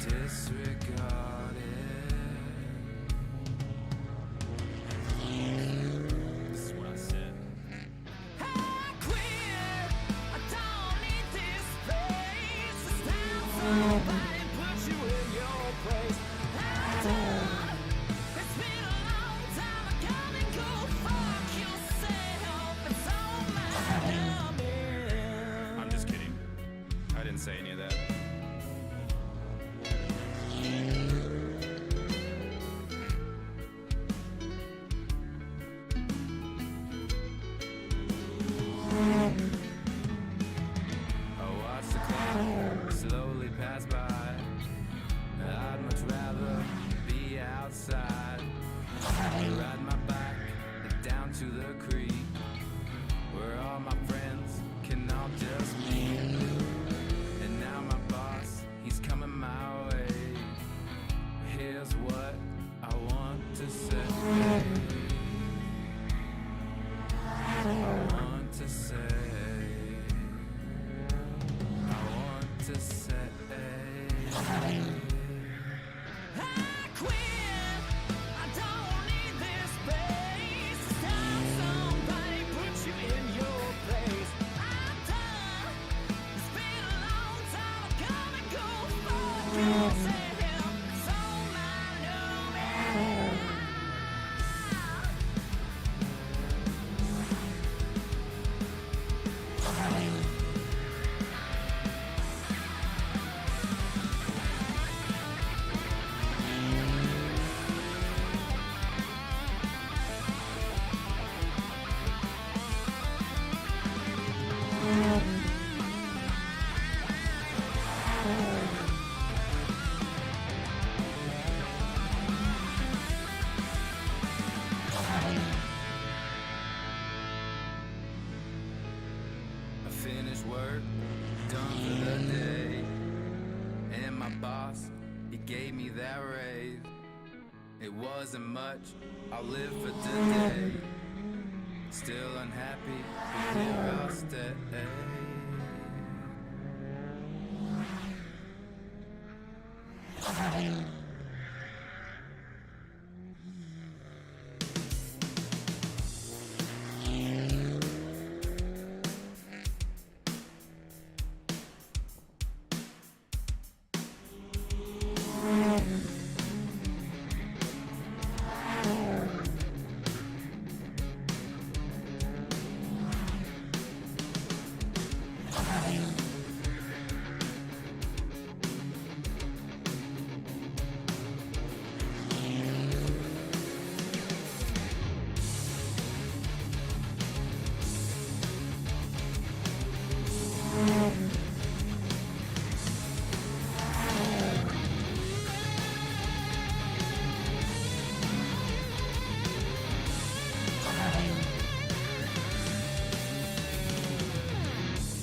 disregarded. This is what I said. I quit. I don't need this place. It's time somebody put you in your place. It's been a long time. I come and go. Fuck yourself. It's all my coming. I'm just kidding. I didn't say any of that. I watch the clock slowly pass by. I'd much rather be outside. Ride my bike down to the creek, where all my friends can all just meet. And now my boss, he's coming my way. Here's what I want to say. I want to say. I want to say. I quit. I don't need this space. It's time somebody puts you in your place. I'm done. It's been a long time. I come and go. Fuck yourself. It's all my number. I finished work, done for the day, and my boss, he gave me that raise. It wasn't much, I'll live for today. Still unhappy, but here I'll stay.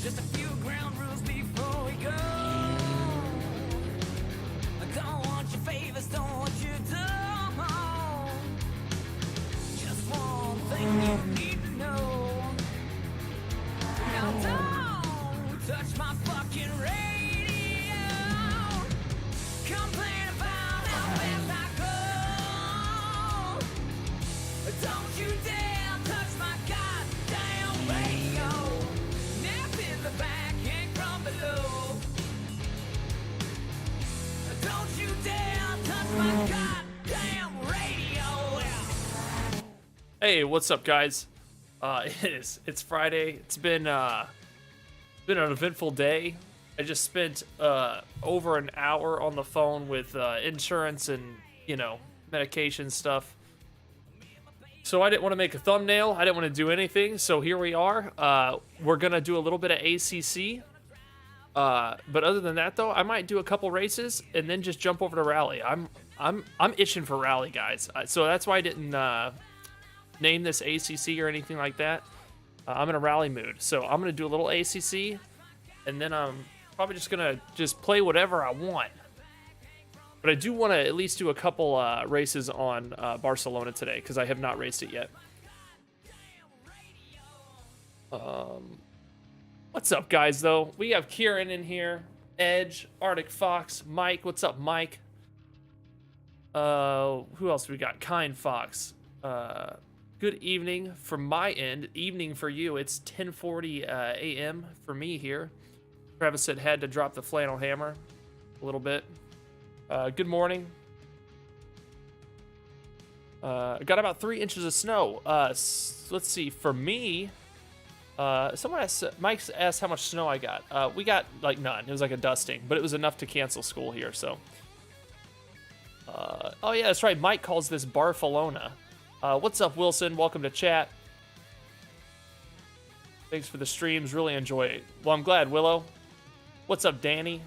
Just a few ground rules before we go. I don't want your favors, don't want you to. Just one thing you need to know. Now don't touch my fucking radio. Complain about how fast I go. Don't you dare touch my goddamn radio. Nap in the back and from below. Don't you dare touch my goddamn radio. Hey, what's up, guys? It's Friday. It's been an eventful day. I just spent over an hour on the phone with insurance and medication stuff. So I didn't want to make a thumbnail. I didn't want to do anything. So here we are. We're gonna do a little bit of ACC. But other than that, though, I might do a couple races and then just jump over to rally. I'm itching for rally, guys. So that's why I didn't name this ACC or anything like that. I'm in a rally mood, so I'm gonna do a little ACC, and then I'm probably just gonna play whatever I want. But I do want to at least do a couple races on Barcelona today, because I have not raced it yet. What's up, guys, though? We have Kieran in here, Edge, Arctic Fox, Mike. What's up, Mike? Who else we got? Kind Fox. Good evening from my end. Evening for you. It's 10:40 a.m. for me here. Travis said had to drop the flannel hammer a little bit. Good morning. Got about 3 inches of snow. Let's see. For me, someone asked, Mike asked how much snow I got. We got like none. It was like a dusting, but it was enough to cancel school here. So, oh yeah, that's right. Mike calls this Barcelona. What's up, Wilson? Welcome to chat. Thanks for the streams. Really enjoy it. Well, I'm glad, Willow. What's up, Danny?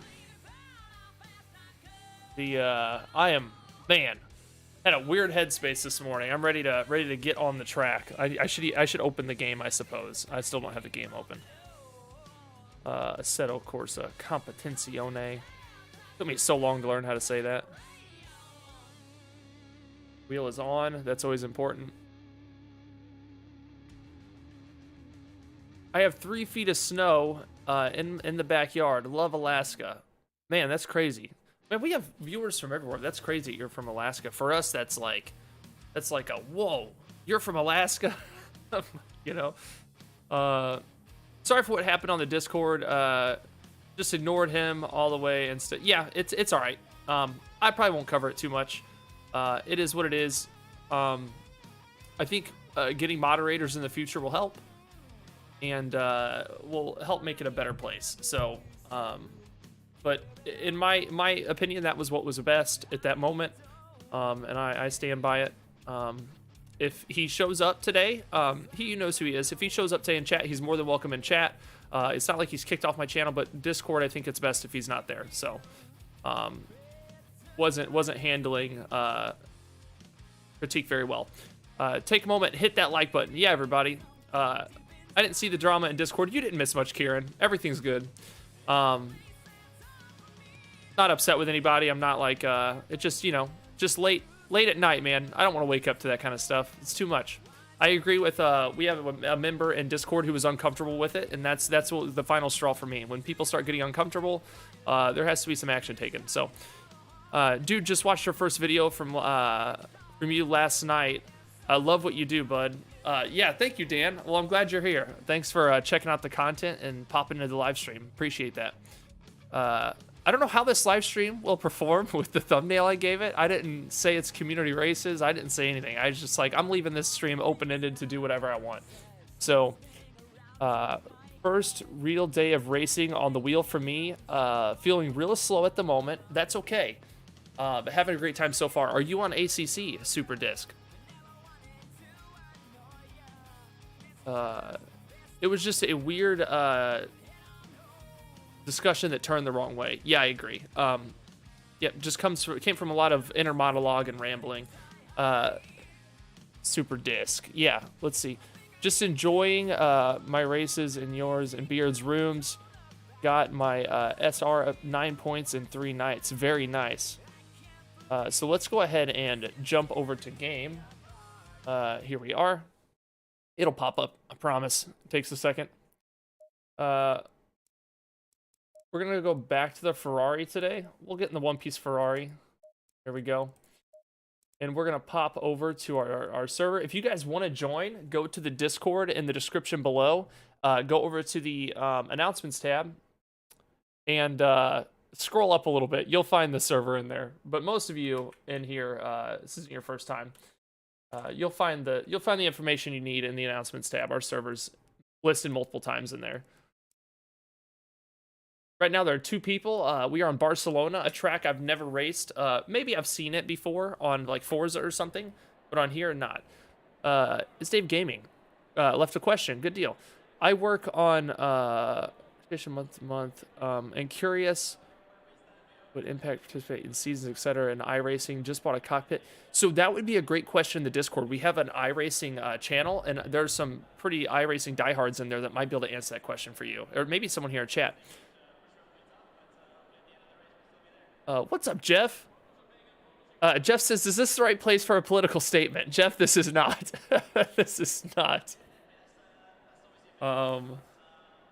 I am, man, had a weird headspace this morning. I'm ready to get on the track. I should open the game, I suppose. I still don't have the game open. Assetto Corsa Competizione. Took me so long to learn how to say that. Wheel is on. That's always important. I have 3 feet of snow in the backyard. Love Alaska. Man, that's crazy. Man, we have viewers from everywhere. That's crazy. You're from Alaska. For us, that's like a whoa. You're from Alaska, you know. Sorry for what happened on the Discord. Just ignored him all the way and yeah, it's all right. I probably won't cover it too much. It is what it is. I think getting moderators in the future will help, and will help make it a better place. So. But in my opinion, that was what was best at that moment, and I stand by it. If he shows up today, he knows who he is. If he shows up today in chat, he's more than welcome in chat. It's not like he's kicked off my channel, but Discord, I think it's best if he's not there. So, wasn't handling critique very well. Take a moment, hit that like button. Yeah, everybody. I didn't see the drama in Discord. You didn't miss much, Kieran. Everything's good. Not upset with anybody. I'm not like, it just, you know, just late at night, man. I don't want to wake up to that kind of stuff. It's too much. I agree with, we have a member in Discord who was uncomfortable with it, and that's what the final straw for me. When people start getting uncomfortable, there has to be some action taken. So, dude, just watched your first video from you last night. I love what you do, bud. Yeah, thank you, Dan. Well, I'm glad you're here. Thanks for checking out the content and popping into the live stream. Appreciate that. I don't know how this live stream will perform with the thumbnail I gave it. I didn't say it's community races. I didn't say anything. I was just like, I'm leaving this stream open-ended to do whatever I want. So, first real day of racing on the wheel for me. Feeling real slow at the moment. That's okay. But having a great time so far. Are you on ACC Super Disc? It was just a weird discussion that turned the wrong way. Yeah, I agree. Yeah, just came from a lot of inner monologue and rambling. Super Disc. Yeah, let's see. Just enjoying my races in yours and Beard's rooms. Got my SR up 9 points in 3 nights. Very nice. So let's go ahead and jump over to game. Here we are. It'll pop up, I promise. It takes a second. We're going to go back to the Ferrari today. We'll get in the one-piece Ferrari. There we go. And we're going to pop over to our server. If you guys want to join, go to the Discord in the description below. Go over to the announcements tab. And scroll up a little bit. You'll find the server in there. But most of you in here, this isn't your first time. You'll find the information you need in the announcements tab. Our server's listed multiple times in there. Right now, there are 2 people. We are on Barcelona, a track I've never raced. Maybe I've seen it before on like Forza or something, but on here, not. It's Dave Gaming. Left a question. Good deal. I work on month to month, and curious would impact participate in seasons, etc. in iRacing. Just bought a cockpit. So that would be a great question in the Discord. We have an iRacing channel, and there's some pretty iRacing diehards in there that might be able to answer that question for you, or maybe someone here in chat. What's up, Jeff? Jeff says, is this the right place for a political statement? Jeff, this is not. This is not.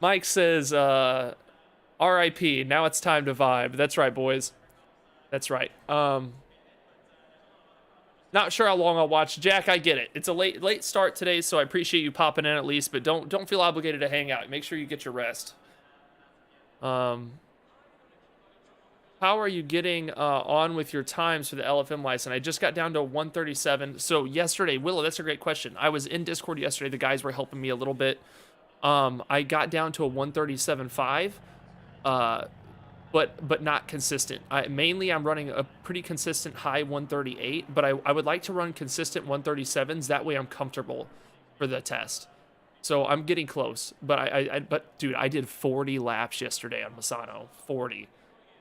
Mike says, are R.I.P. Now it's time to vibe. That's right, boys. That's right. Not sure how long I'll watch. Jack, I get it. It's a late start today, so I appreciate you popping in at least, but don't feel obligated to hang out. Make sure you get your rest. How are you getting on with your times for the LFM license? I just got down to 137. So yesterday, Willow, that's a great question. I was in Discord yesterday. The guys were helping me a little bit. I got down to a 137.5. But not consistent. Mainly, I'm running a pretty consistent high 138, but I would like to run consistent 137s. That way I'm comfortable for the test. So I'm getting close, but dude, I did 40 laps yesterday on Misano, 40.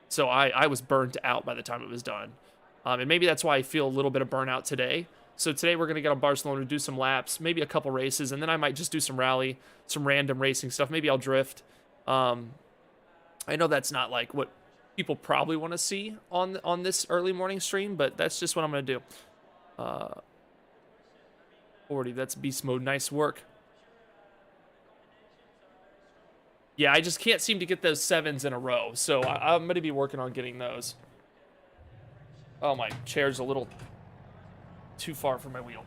So I was burnt out by the time it was done. And maybe that's why I feel a little bit of burnout today. So today we're going to get on Barcelona, do some laps, maybe a couple races, and then I might just do some rally, some random racing stuff. Maybe I'll drift. I know that's not like what people probably want to see on this early morning stream, but that's just what I'm going to do. 40, that's beast mode. Nice work. Yeah, I just can't seem to get those 7s in a row, so I'm going to be working on getting those. Oh, my chair's a little too far from my wheel.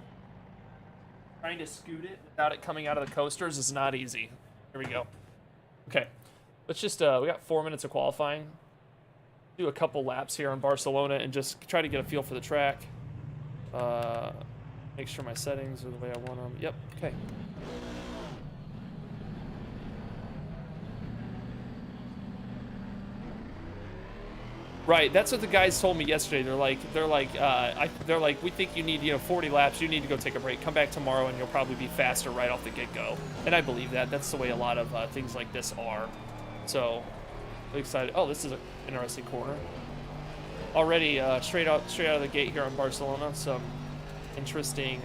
Trying to scoot it without it coming out of the coasters is not easy. Here we go. Okay. Let's just, we got 4 minutes of qualifying. Do a couple laps here in Barcelona and just try to get a feel for the track. Make sure my settings are the way I want them. Yep, okay. Right, that's what the guys told me yesterday. They're like, we think you need, 40 laps. You need to go take a break. Come back tomorrow, and you'll probably be faster right off the get-go. And I believe that. That's the way a lot of things like this are. So, excited. Oh, this is an interesting corner. Already straight out of the gate here in Barcelona. Some interesting.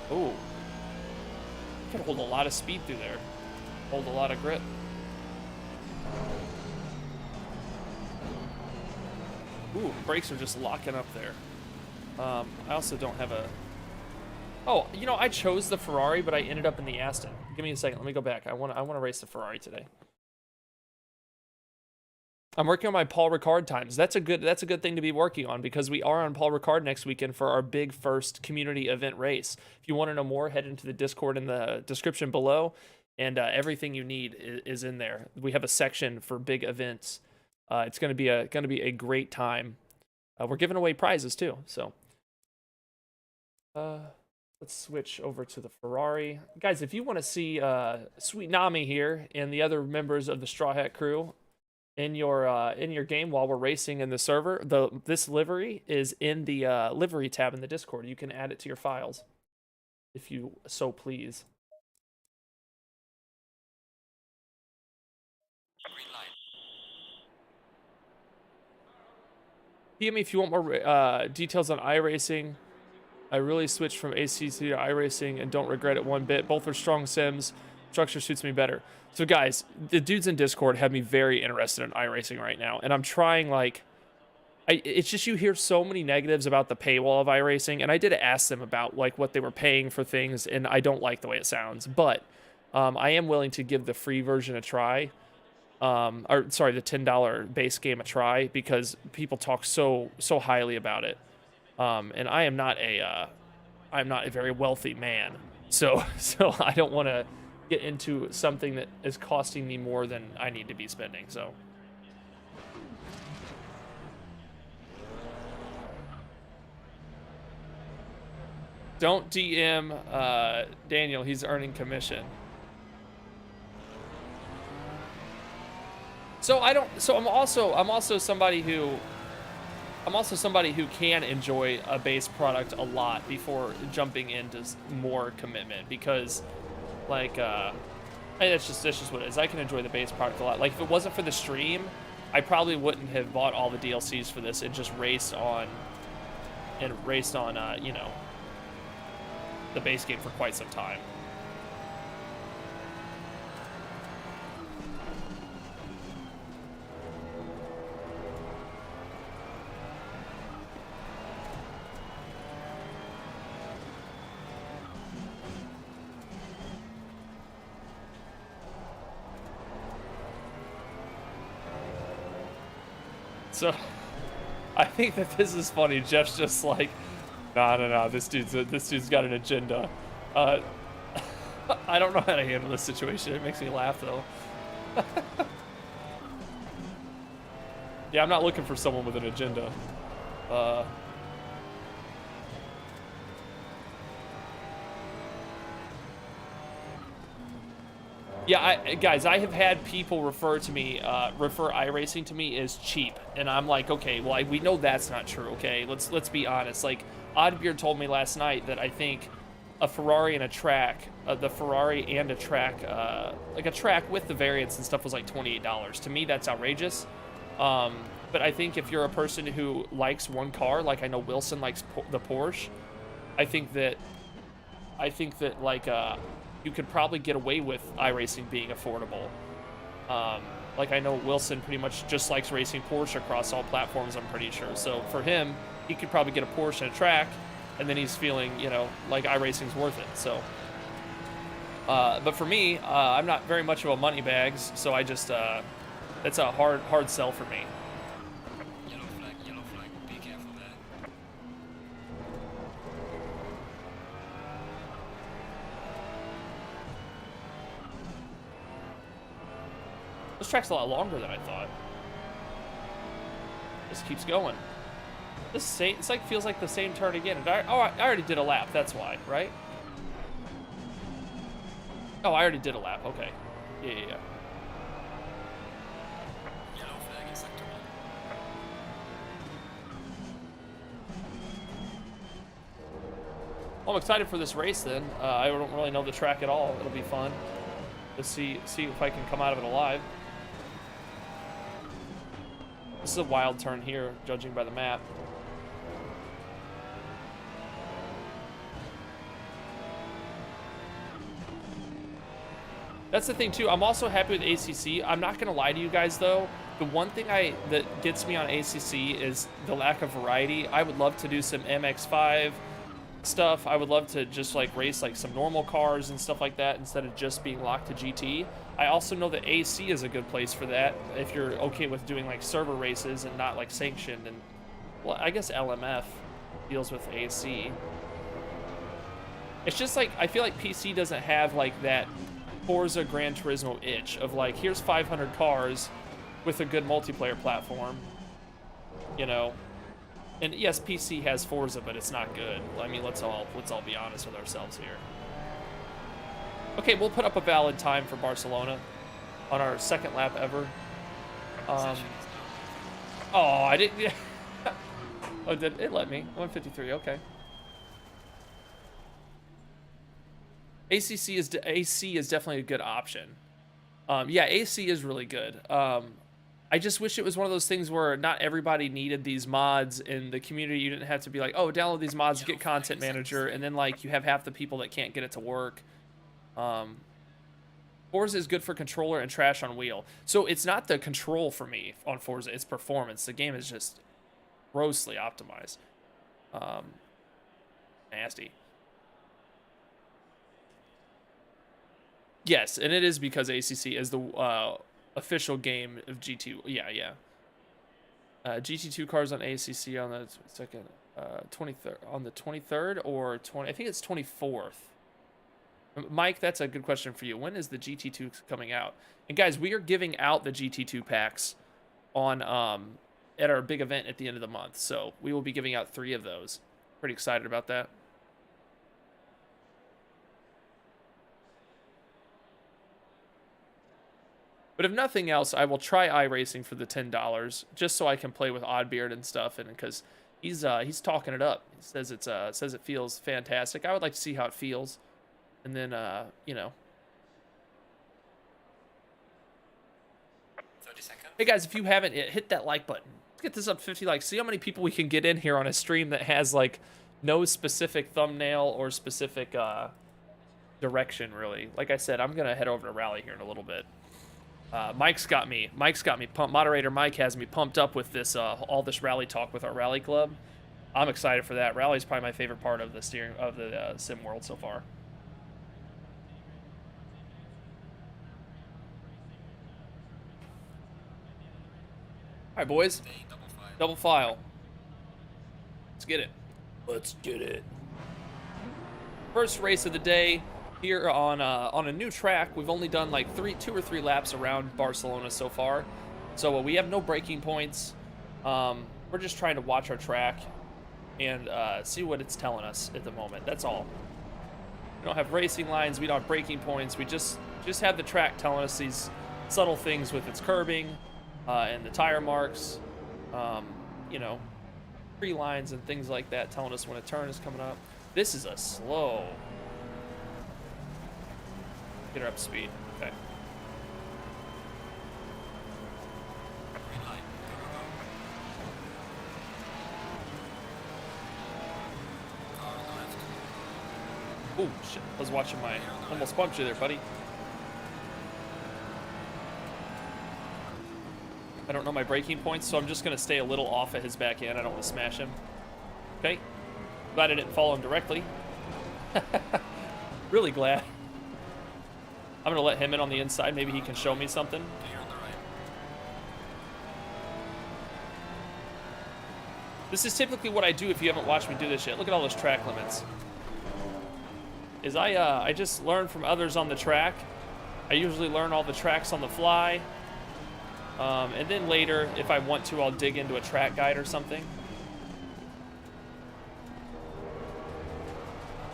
Oh, you can hold a lot of speed through there. Hold a lot of grip. Ooh, brakes are just locking up there. I also don't have a. Oh, I chose the Ferrari, but I ended up in the Aston. Give me a second. Let me go back. I want to race the Ferrari today. I'm working on my Paul Ricard times. That's a good thing to be working on because we are on Paul Ricard next weekend for our big first community event race. If you want to know more, head into the Discord in the description below, and everything you need is in there. We have a section for big events. It's going to be a great time. We're giving away prizes too. So. Let's switch over to the Ferrari. Guys, if you want to see Sweet Nami here and the other members of the Straw Hat crew in your game while we're racing in the server, this livery is in the livery tab in the Discord. You can add it to your files if you so please. PM me if you want more details on iRacing. I really switched from ACC to iRacing and don't regret it one bit. Both are strong sims. Structure suits me better. So guys, the dudes in Discord have me very interested in iRacing right now. And I'm trying it's just you hear so many negatives about the paywall of iRacing. And I did ask them about what they were paying for things. And I don't like the way it sounds. But I am willing to give the free version a try. The $10 base game a try because people talk so highly about it. And I'm not a very wealthy man, so I don't want to get into something that is costing me more than I need to be spending. So, don't DM Daniel. He's earning commission. So I'm also somebody who can enjoy a base product a lot before jumping into more commitment because, that's just what it is. I can enjoy the base product a lot. Like, if it wasn't for the stream, I probably wouldn't have bought all the DLCs for this and just raced on, the base game for quite some time. So I think that this is funny. Jeff's just like, no. This dude's got an agenda. Uh, I don't know how to handle this situation. It makes me laugh though. Yeah, I'm not looking for someone with an agenda. Yeah, guys, I have had people refer iRacing to me as cheap, and I'm like, okay, well, we know that's not true. Okay, let's be honest. Like, Oddbeard told me last night that I think a Ferrari and a track, like a track with the variants and stuff was like $28. To me, that's outrageous. But I think if you're a person who likes one car, like I know Wilson likes the Porsche, I think that like you could probably get away with iRacing being affordable. Like I know Wilson pretty much just likes racing Porsche across all platforms, I'm pretty sure. So for him, he could probably get a Porsche and a track, and then he's feeling, you know, like iRacing's worth it. So, but for me, I'm not very much of a money bags, so I just, it's a hard sell for me. Yellow flag, be careful there. This track's a lot longer than I thought. Just keeps going. It's like feels like the same turn again. I already did a lap. That's why, right? Oh, I already did a lap. Okay. Yeah. Yellow flag in sector 1. Well, I'm excited for this race then. I don't really know the track at all. It'll be fun to see if I can come out of it alive. This is a wild turn here, judging by the map. That's the thing too. I'm also happy with ACC. I'm not gonna lie to you guys though. The one thing that gets me on ACC is the lack of variety. I would love to do some MX5 stuff. I would love to just like race like some normal cars and stuff like that instead of just being locked to GT. I also know that AC is a good place for that if you're okay with doing like server races and not like sanctioned. And well, I guess LMF deals with AC. It's just like I feel like PC doesn't have like that Forza Gran Turismo itch of like, here's 500 cars with a good multiplayer platform, you know. And yes, PC has Forza, but it's not good. I mean, let's all be honest with ourselves here. Okay, we'll put up a valid time for Barcelona on our second lap ever. Oh, I didn't. Oh, did it let me? 153. Okay. AC is definitely a good option. Yeah, AC is really good. I just wish it was one of those things where not everybody needed these mods in the community. You didn't have to be like, oh, download these mods, get Content Manager, and then like you have half the people that can't get it to work. Forza is good for controller and trash on wheel. So it's not the control for me on Forza, it's performance. The game is just grossly optimized. Nasty. Yes, and it is because ACC is the official game of GT. Yeah. GT2 cars on ACC on the second, 23rd, on the 23rd or 20. I think it's 24th. Mike, that's a good question for you. When is the GT2 coming out? And guys, we are giving out the GT2 packs on at our big event at the end of the month. So we will be giving out 3 of those. Pretty excited about that. But if nothing else, I will try iRacing for the $10 just so I can play with Oddbeard and stuff, and because he's talking it up. He says it feels fantastic. I would like to see how it feels, and then you know. 30 seconds. Hey guys, if you haven't yet, hit that like button. Let's get this up to 50 likes. See how many people we can get in here on a stream that has like no specific thumbnail or specific direction really. Like I said, I'm gonna head over to Rally here in a little bit. Mike's got me pumped. Moderator Mike has me pumped up with this all this rally talk with our rally club. I'm excited for that. Rally's probably my favorite part of the sim world so far. All right, boys. Double file. Let's get it. Let's get it. First race of the day here on a new track. We've only done like 2 or 3 laps around Barcelona so far, so we have no braking points. We're just trying to watch our track and see what it's telling us at the moment. That's all. We don't have racing lines. We don't have braking points. We just have the track telling us these subtle things with its curbing and the tire marks, you know, tree lines and things like that, telling us when a turn is coming up. This is a slow. Get her up to speed. Okay. Green light. Go, go, go. Car on the left. Oh shit! I was watching my. Almost bumped you there, buddy. I don't know my braking points, so I'm just gonna stay a little off at his back end. I don't want to smash him. Okay. Glad I didn't follow him directly. Really glad. I'm gonna let him in on the inside. Maybe he can show me something. Clear on the right. This is typically what I do if you haven't watched me do this yet. Look at all those track limits. I just learn from others on the track. I usually learn all the tracks on the fly. And then later, if I want to, I'll dig into a track guide or something.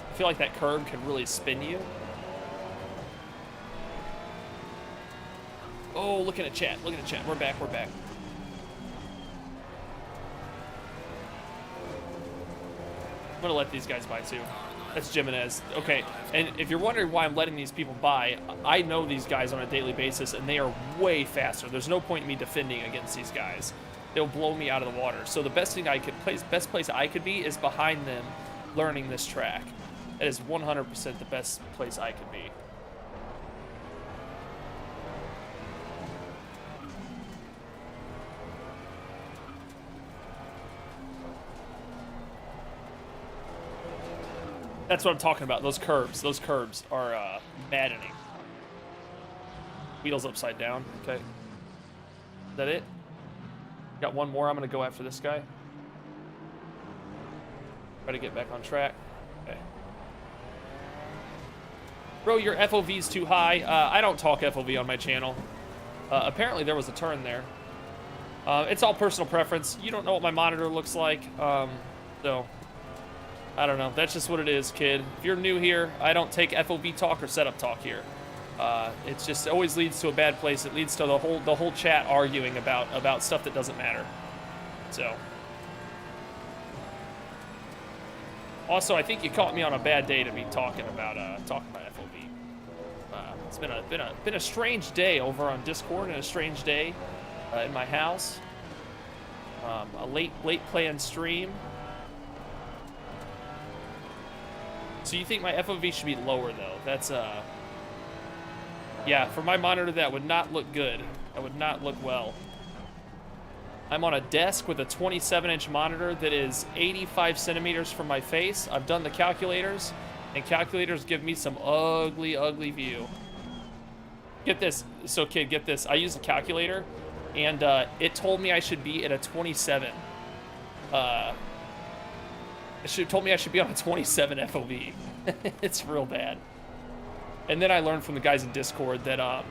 I feel like that curb can really spin you. Oh, looking at chat. Look at the chat. We're back. We're back. I'm going to let these guys by, too. That's Jimenez. Okay, and if you're wondering why I'm letting these people by, I know these guys on a daily basis, and they are way faster. There's no point in me defending against these guys. They'll blow me out of the water. So the best thing I could best place I could be is behind them, learning this track. That is 100% the best place I could be. That's what I'm talking about. Those curbs are maddening. Wheels upside down. Okay. Is that it? Got one more. I'm gonna go after this guy. Try to get back on track. Okay. Bro, your FOV's too high. I don't talk FOV on my channel. Apparently there was a turn there. It's all personal preference. You don't know what my monitor looks like, so I don't know. That's just what it is, kid. If you're new here, I don't take FOV talk or setup talk here. It just always leads to a bad place. It leads to the whole chat arguing about stuff that doesn't matter. So. Also, I think you caught me on a bad day to be talking about FOV. It's been a strange day over on Discord and a strange day in my house. A late planned stream. So you think my FOV should be lower though? That's yeah, for my monitor that would not look good. That would not look well. I'm on a desk with a 27-inch monitor that is 85 centimeters from my face. I've done the calculators, and calculators give me some ugly, ugly view. Get this. So, kid, get this. I used a calculator, and it told me I should be at a 27. It told me I should be on a 27 FOV. It's real bad. And then I learned from the guys in Discord that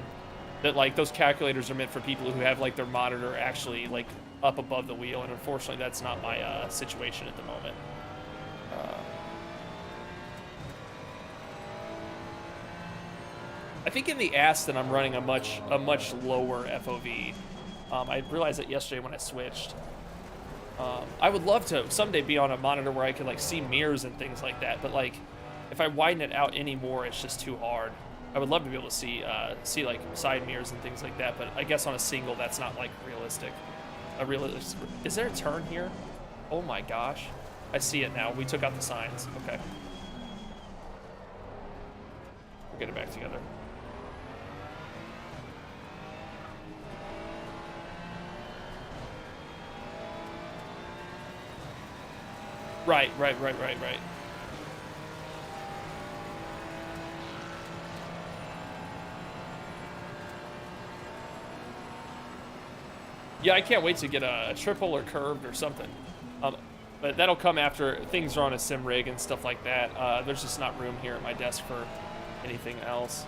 that like those calculators are meant for people who have like their monitor actually like up above the wheel, and unfortunately that's not my situation at the moment. I think in the Aston I'm running a much lower FOV. I realized that yesterday when I switched. I would love to someday be on a monitor where I could like see mirrors and things like that, but like if I widen it out anymore, it's just too hard. I would love to be able to see like side mirrors and things like that, but I guess on a single that's not like realistic. Is there a turn here? Oh my gosh, I see it now. We took out the signs. Okay, we'll get it back together. Right. Yeah, I can't wait to get a triple or curved or something. But that'll come after things are on a sim rig and stuff like that. There's just not room here at my desk for anything else.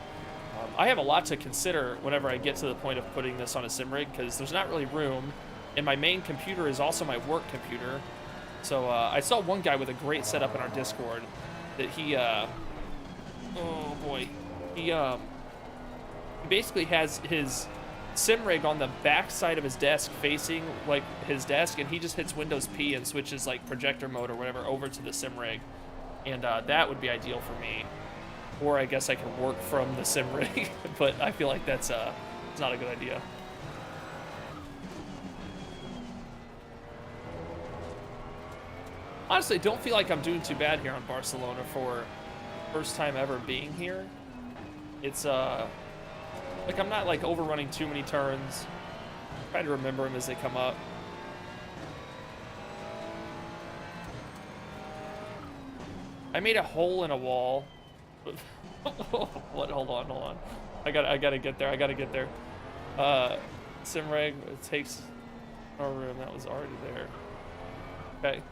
I have a lot to consider whenever I get to the point of putting this on a sim rig, because there's not really room, and my main computer is also my work computer. So I saw one guy with a great setup in our Discord that he, oh boy, he basically has his sim rig on the back side of his desk facing like his desk, and he just hits Windows P and switches like projector mode or whatever over to the sim rig, and that would be ideal for me. Or I guess I can work from the sim rig, but I feel like that's it's not a good idea. Honestly, don't feel like I'm doing too bad here on Barcelona for first time ever being here. It's like I'm not like overrunning too many turns. Try to remember them as they come up. I made a hole in a wall. What? Hold on. I gotta get there. Sim rig, it takes our room that was already there. Okay.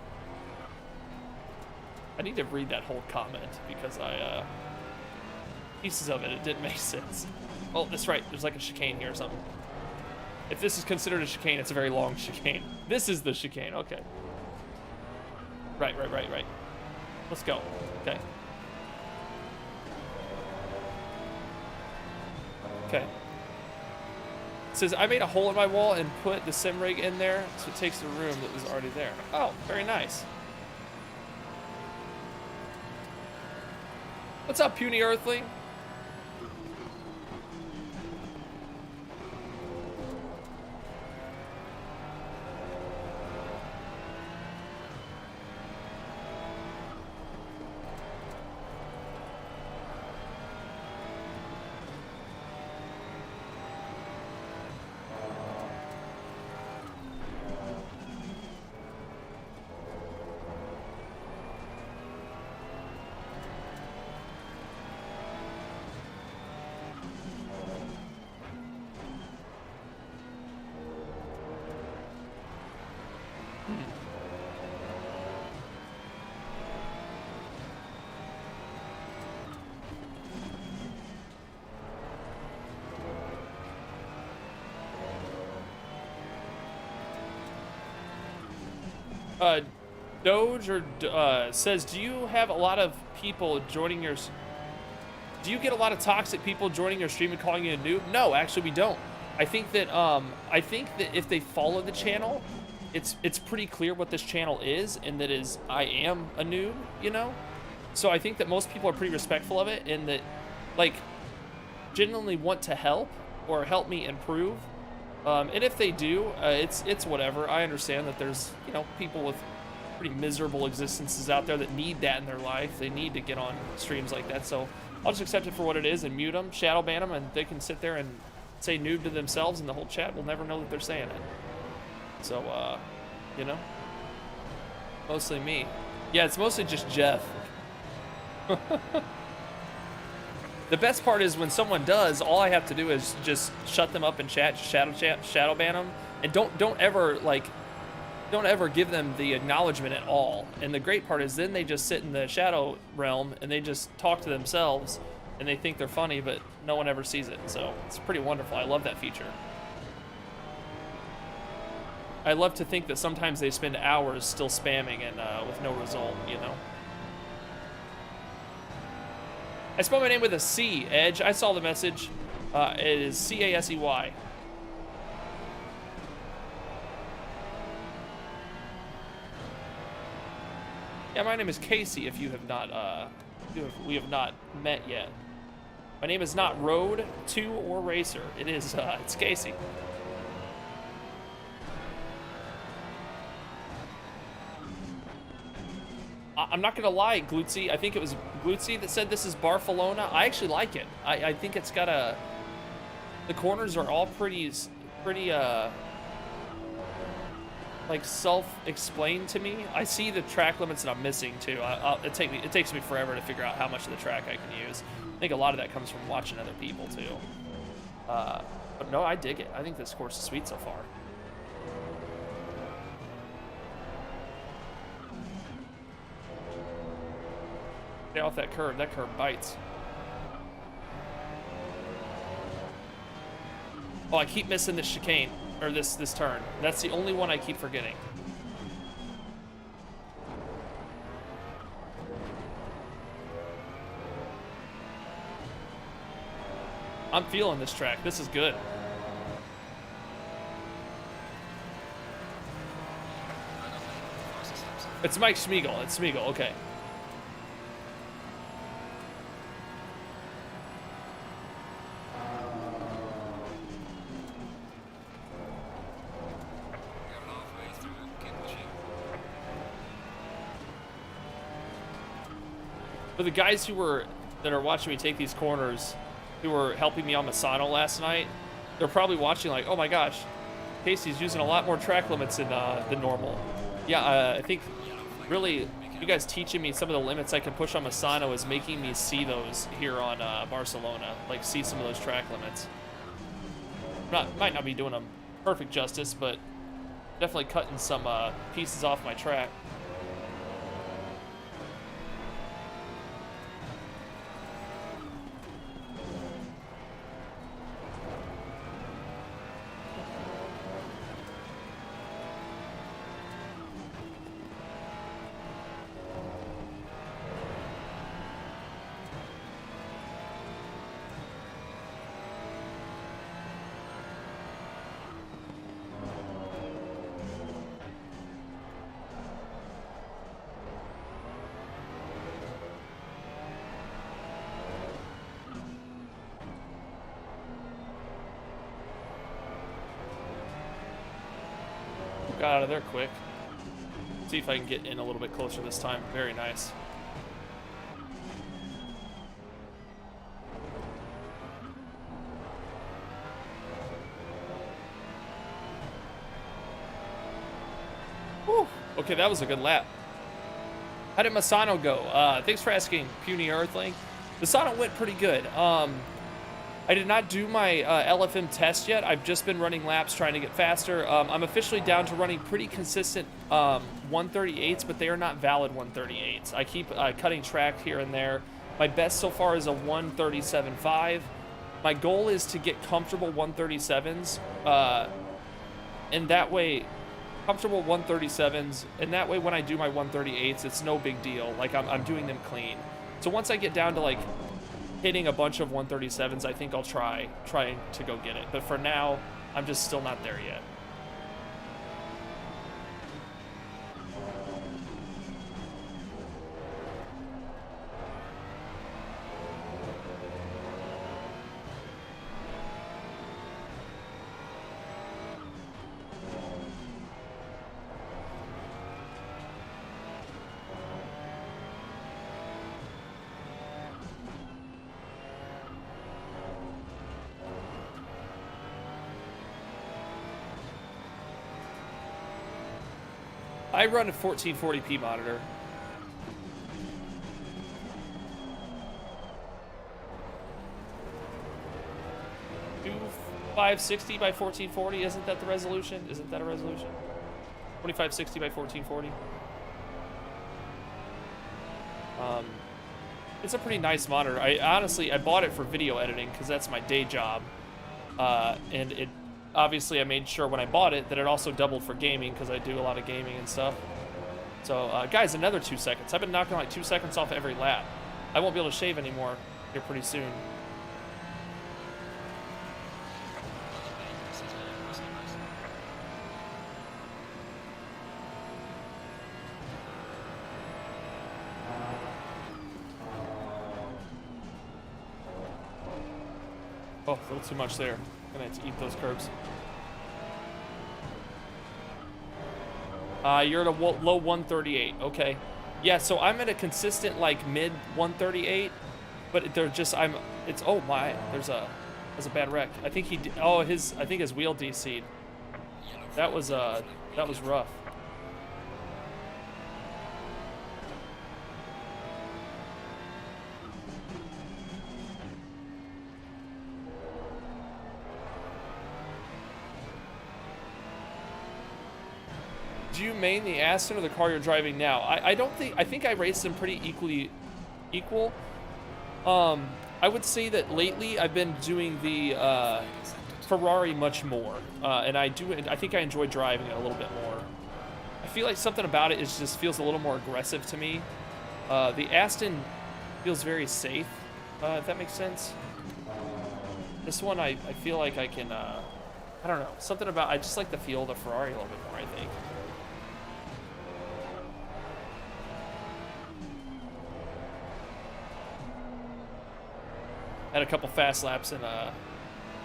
I need to read that whole comment because pieces of it didn't make sense. Oh, that's right. There's like a chicane here or something. If this is considered a chicane, it's a very long chicane. This is the chicane. Okay. Right. Let's go. Okay. Okay. It says, I made a hole in my wall and put the sim rig in there, so it takes the room that was already there. Oh, very nice. What's up, puny earthling? Doge or says, do you have a lot of people joining your? Do you get a lot of toxic people joining your stream and calling you a noob? No, actually, we don't. I think that if they follow the channel, it's pretty clear what this channel is, and that is I am a noob, you know. So I think that most people are pretty respectful of it, and that like genuinely want to help or help me improve. And if they do, it's whatever. I understand that there's, you know, people with pretty miserable existences out there that need that in their life. They need to get on streams like that. So I'll just accept it for what it is and mute them, shadow ban them, and they can sit there and say noob to themselves, and the whole chat will never know that they're saying it. So, you know, mostly me. Yeah, it's mostly just Jeff. The best part is when someone does, all I have to do is just shut them up in chat, shadow ban them, and don't ever give them the acknowledgement at all. And the great part is then they just sit in the shadow realm and they just talk to themselves, and they think they're funny, but no one ever sees it. So it's pretty wonderful. I love that feature. I love to think that sometimes they spend hours still spamming and with no result, you know. I spelled my name with a C, Edge. I saw the message. It is C-A-S-E-Y. Yeah, my name is Casey. If you have not, we have not met yet. My name is not Road 2 or Racer. It is. It's Casey. I'm not gonna lie, Glutzy. I think it was Glutzy that said this is Barcelona. I actually like it. I think it's got a. The corners are all pretty like self-explained to me. I see the track limits that I'm missing too. It takes me forever to figure out how much of the track I can use. I think a lot of that comes from watching other people too. But no, I dig it. I think this course is sweet so far. Stay off that curve. That curve bites. Oh, I keep missing this chicane, or this turn. That's the only one I keep forgetting. I'm feeling this track. This is good. It's Mike Schmiegel. It's Schmiegel. Okay. We're halfway through Kimchi. For the guys that are watching me take these corners, who were helping me on Misano last night, they're probably watching like, oh my gosh, Casey's using a lot more track limits than normal. Yeah, I think really you guys teaching me some of the limits I can push on Misano is making me see those here on Barcelona, like see some of those track limits. Might not be doing them perfect justice, but definitely cutting some pieces off my track. Got out of there quick. See if I can get in a little bit closer this time. Very nice. Whew. Okay, that was a good lap. How did Misano go? Thanks for asking, Puny Earthling. Misano went pretty good. I did not do my LFM test yet. I've just been running laps trying to get faster. I'm officially down to running pretty consistent 138s, but they are not valid 138s. I keep cutting track here and there. My best so far is a 137.5. My goal is to get comfortable 137s, and that way, comfortable 137s, and that way when I do my 138s, it's no big deal. Like I'm doing them clean. So once I get down to like hitting a bunch of 137s, I think I'll try to go get it. But for now, I'm just still not there yet. I run a 1440p monitor. Do 560 by 1440, isn't that the resolution? Isn't that a resolution? 2560 by 1440. It's a pretty nice monitor. I bought it for video editing because that's my day job. And it obviously I made sure when I bought it that it also doubled for gaming because I do a lot of gaming and stuff. So guys, another 2 seconds. I've been knocking like 2 seconds off every lap. I won't be able to shave anymore here pretty soon. Oh, a little too much there. Gonna have to eat those curbs. You're at a low 138. Okay. Yeah, so I'm at a consistent like mid 138, but they're just it's oh my, there's a bad wreck. I think I think his wheel DC'd. That was rough. Do you main the Aston or the car you're driving now? I don't think, I think I raced them pretty equally equal. I would say that lately I've been doing the Ferrari much more, and I think I enjoy driving it a little bit more. I feel like something about it is just feels a little more aggressive to me. The Aston feels very safe, if that makes sense. This one, I feel like I can, I don't know, something about, I just like the feel of the Ferrari a little bit more, I think. Had a couple fast laps and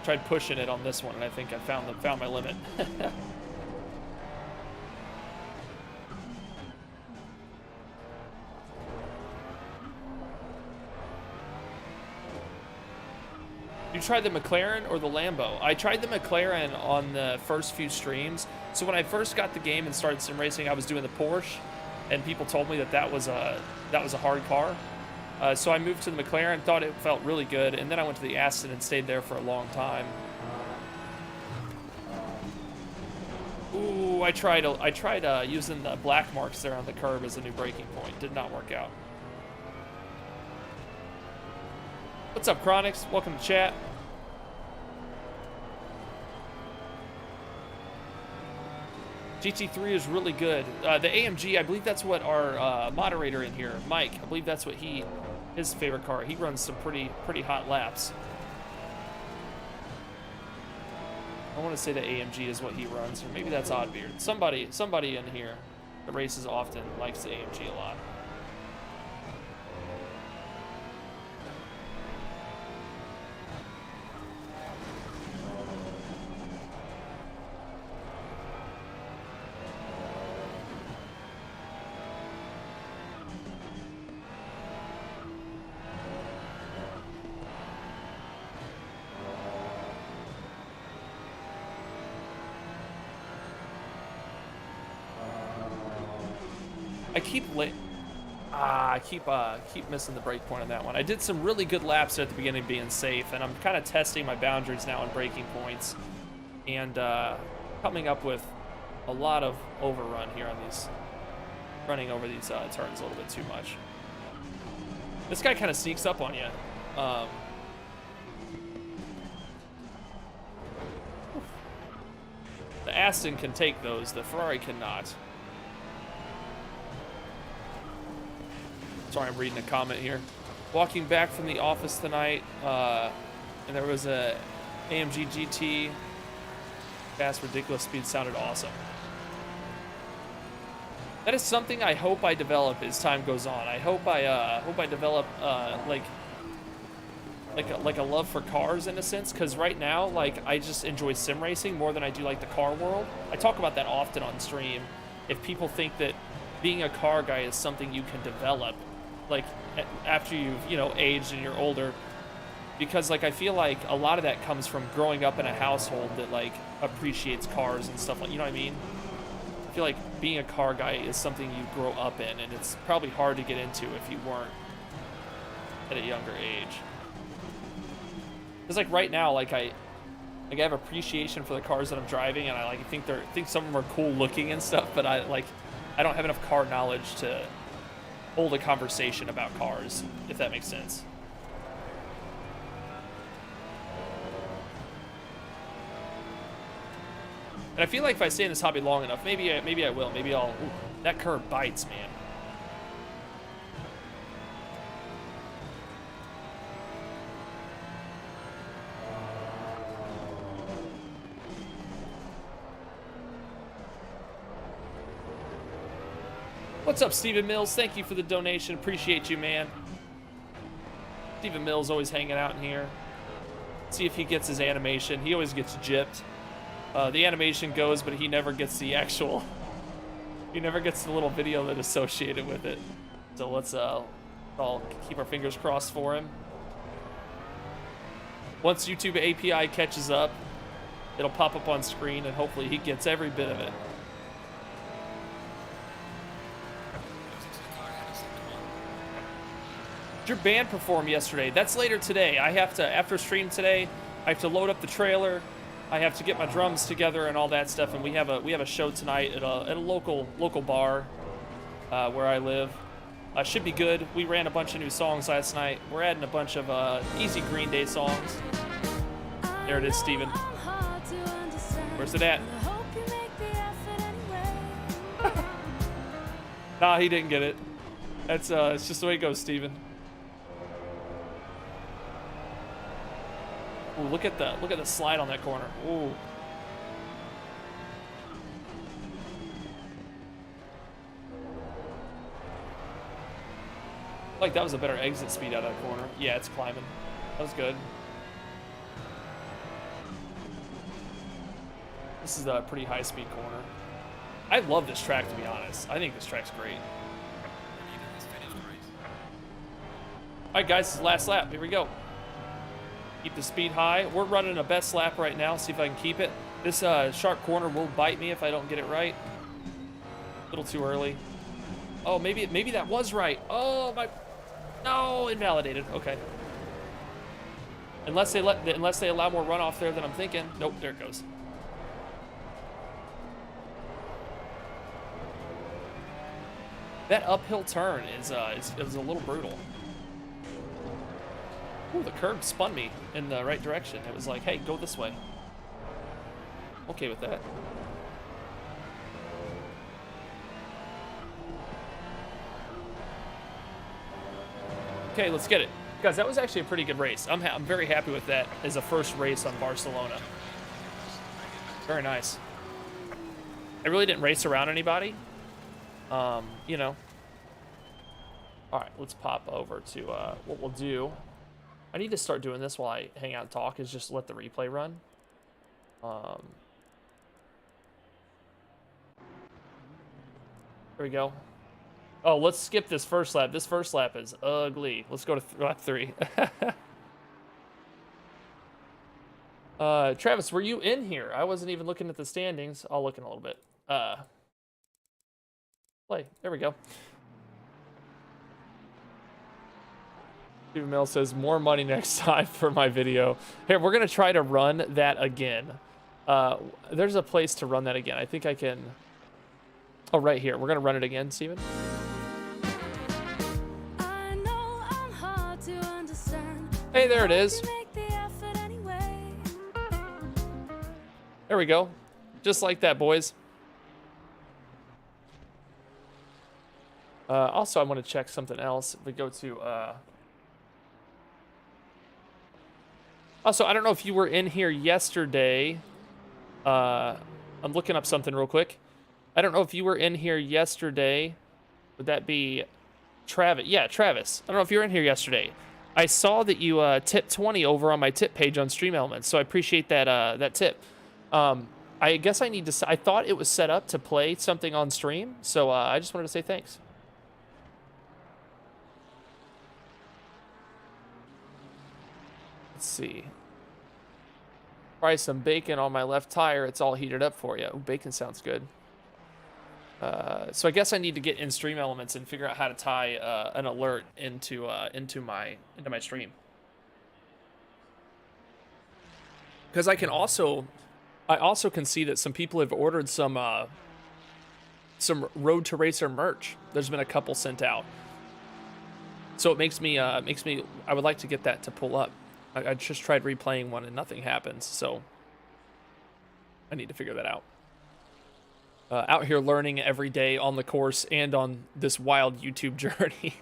tried pushing it on this one, and I think I found my limit. You tried the McLaren or the Lambo? I tried the McLaren on the first few streams. So when I first got the game and started sim racing, I was doing the Porsche, and people told me that was a hard car. So I moved to the McLaren, thought it felt really good, and then I went to the Aston and stayed there for a long time. Ooh, I tried using the black marks there on the curb as a new braking point. Did not work out. What's up, Chronix? Welcome to chat. GT3 is really good. The AMG, I believe that's what our moderator in here, Mike, I believe that's what his favorite car. He runs some pretty hot laps. I want to say the AMG is what he runs, or maybe that's Oddbeard. Somebody in here that races often likes the AMG a lot. I keep missing the break point on that one. I did some really good laps at the beginning being safe, and I'm kind of testing my boundaries now on braking points, and coming up with a lot of overrun here on these, running over these turns a little bit too much. This guy kind of sneaks up on you. The Aston can take those, the Ferrari cannot. Sorry, I'm reading a comment here. Walking back from the office tonight, and there was a AMG GT. Fast, ridiculous speed sounded awesome. That is something I hope I develop as time goes on. I hope I develop like a love for cars in a sense, because right now, like, I just enjoy sim racing more than I do like the car world. I talk about that often on stream. If people think that being a car guy is something you can develop, like after you've, you know, aged and you're older, because like I feel like a lot of that comes from growing up in a household that like appreciates cars and stuff, like, you know what I mean? I feel like being a car guy is something you grow up in, and it's probably hard to get into if you weren't at a younger age. Because like right now, like I have appreciation for the cars that I'm driving, and I like think some of them are cool looking and stuff, but I don't have enough car knowledge to hold a conversation about cars, if that makes sense. And I feel like if I stay in this hobby long enough, maybe I will. Maybe I'll. Ooh, that curb bites, man. What's up, Stephen Mills? Thank you for the donation. Appreciate you, man. Stephen Mills always hanging out in here. See if he gets his animation. He always gets gypped. The animation goes, but he never gets the actual... He never gets the little video that's associated with it. So let's all keep our fingers crossed for him. Once YouTube API catches up, it'll pop up on screen, and hopefully he gets every bit of it. Did your band perform yesterday? That's later today. I have to, after stream today, I have to load up the trailer. I have to get my drums together and all that stuff, and we have a show tonight at a local bar where I live. Should be good. We ran a bunch of new songs last night. We're adding a bunch of easy Green Day songs. There it is, Steven. Where's it at? Nah, he didn't get it. That's it's just the way it goes, Steven. Ooh, look at the slide on that corner. Ooh. Like that was a better exit speed out of that corner. Yeah, it's climbing. That was good. This is a pretty high speed corner. I love this track, to be honest. I think this track's great. Alright guys, this is the last lap. Here we go. Keep the speed high. We're running a best lap right now. See if I can keep it. This sharp corner will bite me if I don't get it right. A little too early. Oh, maybe that was right. Oh my, no, invalidated. Okay. Unless they allow more runoff there than I'm thinking. Nope, there it goes. That uphill turn is a little brutal. Ooh, the curb spun me in the right direction. It was like, hey, go this way. Okay with that. Okay, let's get it. Guys, that was actually a pretty good race. I'm very happy with that as a first race on Barcelona. Very nice. I really didn't race around anybody. You know. All right, let's pop over to what we'll do. I need to start doing this while I hang out and talk, is just let the replay run. There we go. Oh, let's skip this first lap. This first lap is ugly. Let's go to lap 3. Travis, were you in here? I wasn't even looking at the standings. I'll look in a little bit. Play. There we go. Steven Mill says, more money next time for my video. Here, we're going to try to run that again. There's a place to run that again. I think I can... Oh, right here. We're going to run it again, Steven. Hey, there it is. There we go. Just like that, boys. Also, I want to check something else. If we go to... Also, I don't know if you were in here yesterday. I'm looking up something real quick. I don't know if you were in here yesterday. Would that be Travis? Yeah, Travis. I don't know if you were in here yesterday. I saw that you tipped 20 over on my tip page on Stream Elements, so I appreciate that that tip. I guess I need to... I thought it was set up to play something on stream, so I just wanted to say thanks. Let's see. Fry some bacon on my left tire. It's all heated up for you. Ooh, bacon sounds good. So I guess I need to get in Stream Elements and figure out how to tie an alert into my stream. Because I also can see that some people have ordered some Road to Racer merch. There's been a couple sent out. So it makes me I would like to get that to pull up. I just tried replaying one and nothing happens, so I need to figure that out. Out here learning every day on the course and on this wild YouTube journey.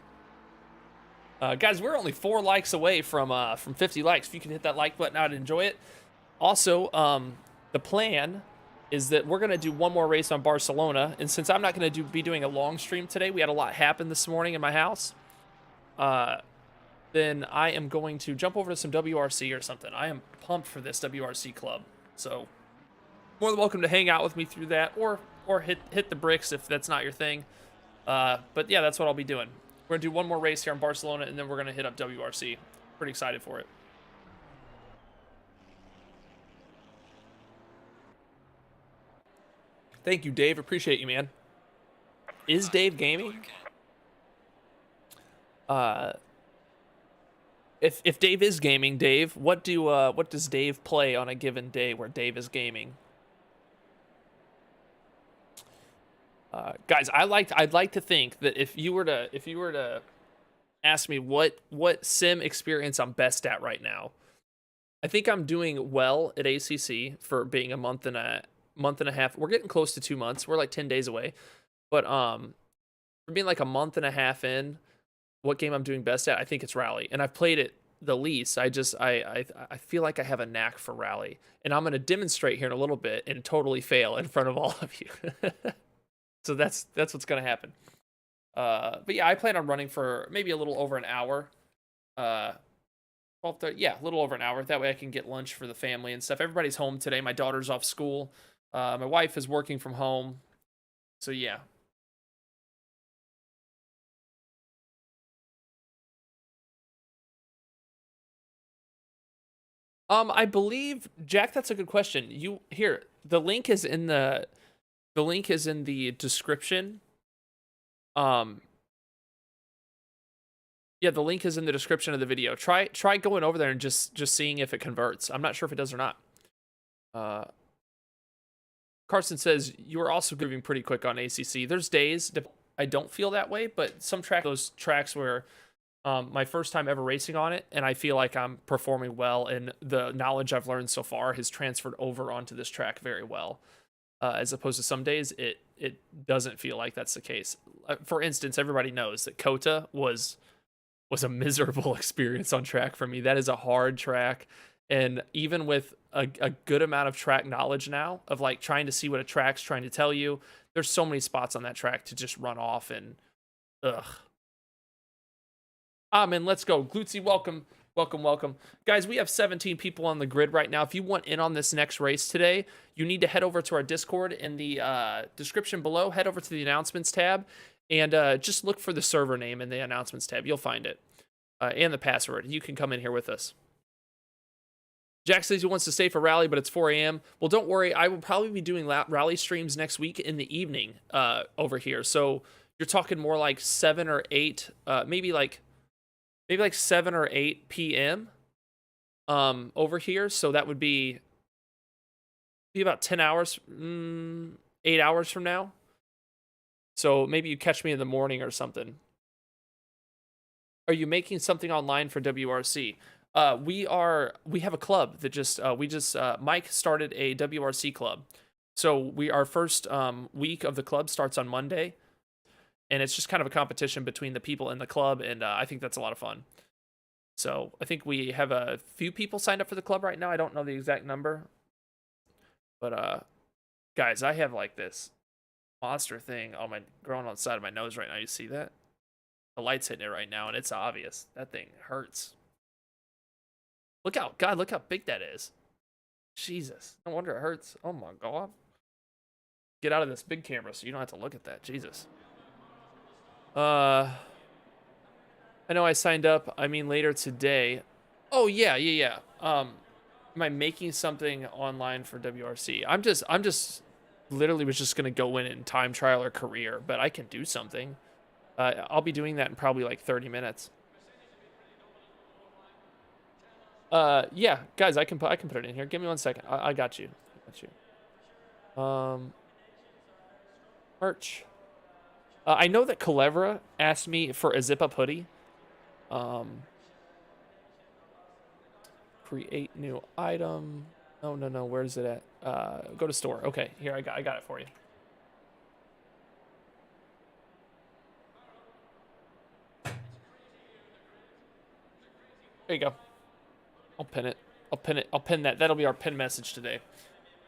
Guys, we're only 4 likes away from 50 likes. If you can hit that like button, I'd enjoy it. Also, the plan is that we're going to do one more race on Barcelona, and since I'm not going to be doing a long stream today, we had a lot happen this morning in my house. Then I am going to jump over to some WRC or something. I am pumped for this WRC club. So, more than welcome to hang out with me through that, or hit the bricks if that's not your thing. But yeah, that's what I'll be doing. We're gonna do one more race here in Barcelona, and then we're gonna hit up WRC. Pretty excited for it. Thank you, Dave. Appreciate you, man. Is Dave gaming? If Dave is gaming, Dave, what does Dave play on a given day where Dave is gaming? Guys, I'd like to think that if you were to ask me what sim experience I'm best at right now, I think I'm doing well at ACC for being a month and a half. We're getting close to 2 months. We're like 10 days away. But for being like a month and a half in, what game I'm doing best at, I think it's Rally. And I've played it the least. I feel like I have a knack for Rally. And I'm going to demonstrate here in a little bit and totally fail in front of all of you. So that's what's going to happen. But yeah, I plan on running for maybe a little over an hour. 12:30, yeah, a little over an hour. That way I can get lunch for the family and stuff. Everybody's home today. My daughter's off school. My wife is working from home. So yeah. I believe, Jack, that's a good question. The link is in the description. Yeah, the link is in the description of the video. Try going over there and just seeing if it converts. I'm not sure if it does or not. Carson says you are also moving pretty quick on ACC. There's days I don't feel that way, but those tracks where my first time ever racing on it, and I feel like I'm performing well, and the knowledge I've learned so far has transferred over onto this track very well. As opposed to some days, it doesn't feel like that's the case. For instance, everybody knows that Kota was a miserable experience on track for me. That is a hard track, and even with a good amount of track knowledge now, of like trying to see what a track's trying to tell you, there's so many spots on that track to just run off and ugh. Man, let's go. Glutzy, welcome. Guys, we have 17 people on the grid right now. If you want in on this next race today, you need to head over to our Discord in the description below. Head over to the announcements tab and just look for the server name in the announcements tab. You'll find it. And the password. You can come in here with us. Jack says he wants to stay for Rally, but it's 4 a.m. Well, don't worry. I will probably be doing Rally streams next week in the evening over here. So you're talking more like 7 or 8, maybe like 7 or 8 p.m. Over here. So that would be about 10 hours, 8 hours from now. So maybe you catch me in the morning or something. Are you making something online for WRC? We have a club that Mike started a WRC club. So our first week of the club starts on Monday. And it's just kind of a competition between the people in the club, and I think that's a lot of fun. So I think we have a few people signed up for the club right now. I don't know the exact number. But guys, I have like this monster thing growing on the side of my nose right now. You see that? The light's hitting it right now, and it's obvious. That thing hurts. Look how big that is. Jesus. No wonder it hurts. Oh my God. Get out of this big camera so you don't have to look at that. Jesus. I know I signed up. I mean, later today. Oh yeah. Am I making something online for WRC? I'm just literally was just gonna go in and time trial or career, but I can do something. I'll be doing that in probably like 30 minutes. Yeah, guys, I can put it in here. Give me 1 second. I got you. Merch. I know that Culebra asked me for a zip-up hoodie. Create new item. No. Where's it at? Go to store. Okay, here I got it for you. There you go. I'll pin it. I'll pin that. That'll be our pin message today.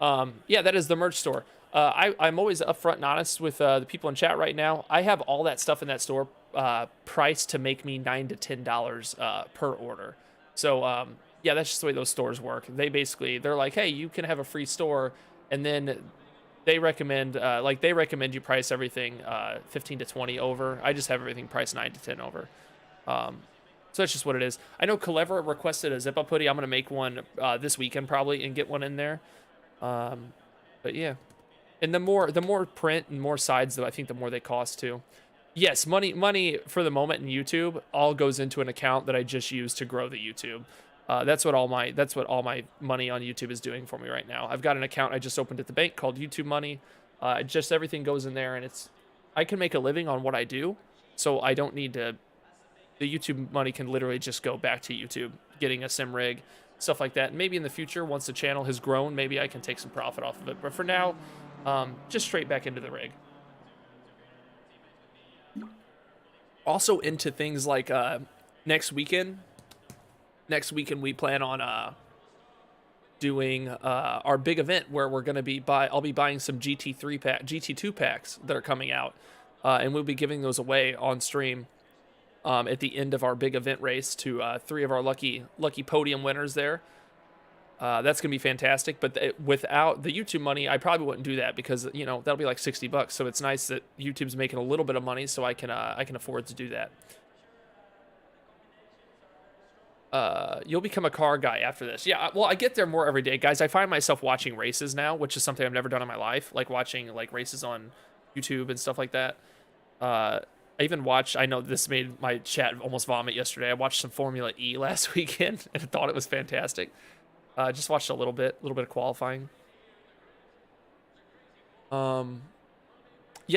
Yeah, that is the merch store. I'm always upfront and honest with the people in chat right now. I have all that stuff in that store priced to make me $9 to $10 per order. So yeah, that's just the way those stores work. They're like, hey, you can have a free store, and then they recommend you price everything 15 to 20 over. I just have everything priced 9 to 10 over. So that's just what it is. I know Culebra requested a zip-up hoodie. I'm gonna make one this weekend probably and get one in there. But yeah. And the more print and more sides, though, I think the more they cost too. Yes, money for the moment in YouTube all goes into an account that I just use to grow the YouTube. That's what all my money on YouTube is doing for me right now. I've got an account I just opened at the bank called YouTube Money. Just everything goes in there, and I can make a living on what I do, so I don't need to. The YouTube money can literally just go back to YouTube, getting a sim rig, stuff like that. And maybe in the future, once the channel has grown, maybe I can take some profit off of it. But for now, just straight back into the rig. Also into things like next weekend. Next weekend we plan on doing our big event where we're gonna be I'll be buying some GT2 packs that are coming out, and we'll be giving those away on stream at the end of our big event race to 3 of our lucky podium winners there. That's gonna be fantastic. But without the YouTube money, I probably wouldn't do that because that'll be like $60. So it's nice that YouTube's making a little bit of money, so I can afford to do that. You'll become a car guy after this. Yeah, well, I get there more every day, guys. I find myself watching races now, which is something I've never done in my life, like watching like races on YouTube and stuff like that. I even watched, I know this made my chat almost vomit yesterday. I watched some Formula E last weekend and I thought it was fantastic. Just watched a little bit of qualifying. Yeah,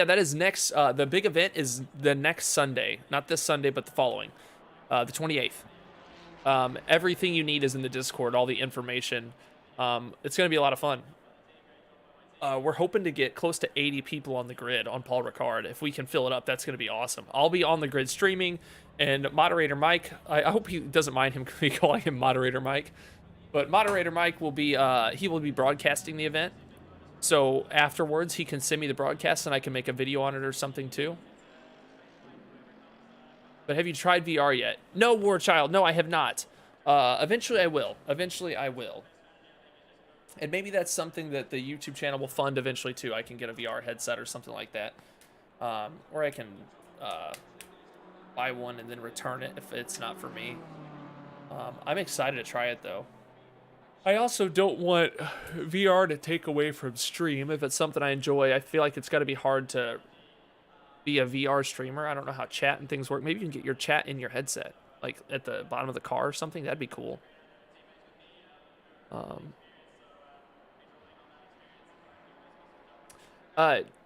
that is next. The big event is the next Sunday, not this Sunday, but the following, the 28th. Everything you need is in the Discord, all the information. It's going to be a lot of fun. We're hoping to get close to 80 people on the grid on Paul Ricard. If we can fill it up, that's going to be awesome. I'll be on the grid streaming, and Moderator Mike, I hope he doesn't mind me calling him Moderator Mike, but Moderator Mike will be, he will be broadcasting the event. So afterwards, he can send me the broadcast, and I can make a video on it or something too. But have you tried VR yet? No, War Child. No, I have not. Eventually I will. And maybe that's something that the YouTube channel will fund eventually too. I can get a VR headset or something like that. Or I can buy one and then return it if it's not for me. I'm excited to try it though. I also don't want VR to take away from stream. If it's something I enjoy, I feel like it's got to be hard to be a VR streamer. I don't know how chat and things work. Maybe you can get your chat in your headset, like at the bottom of the car or something. That'd be cool.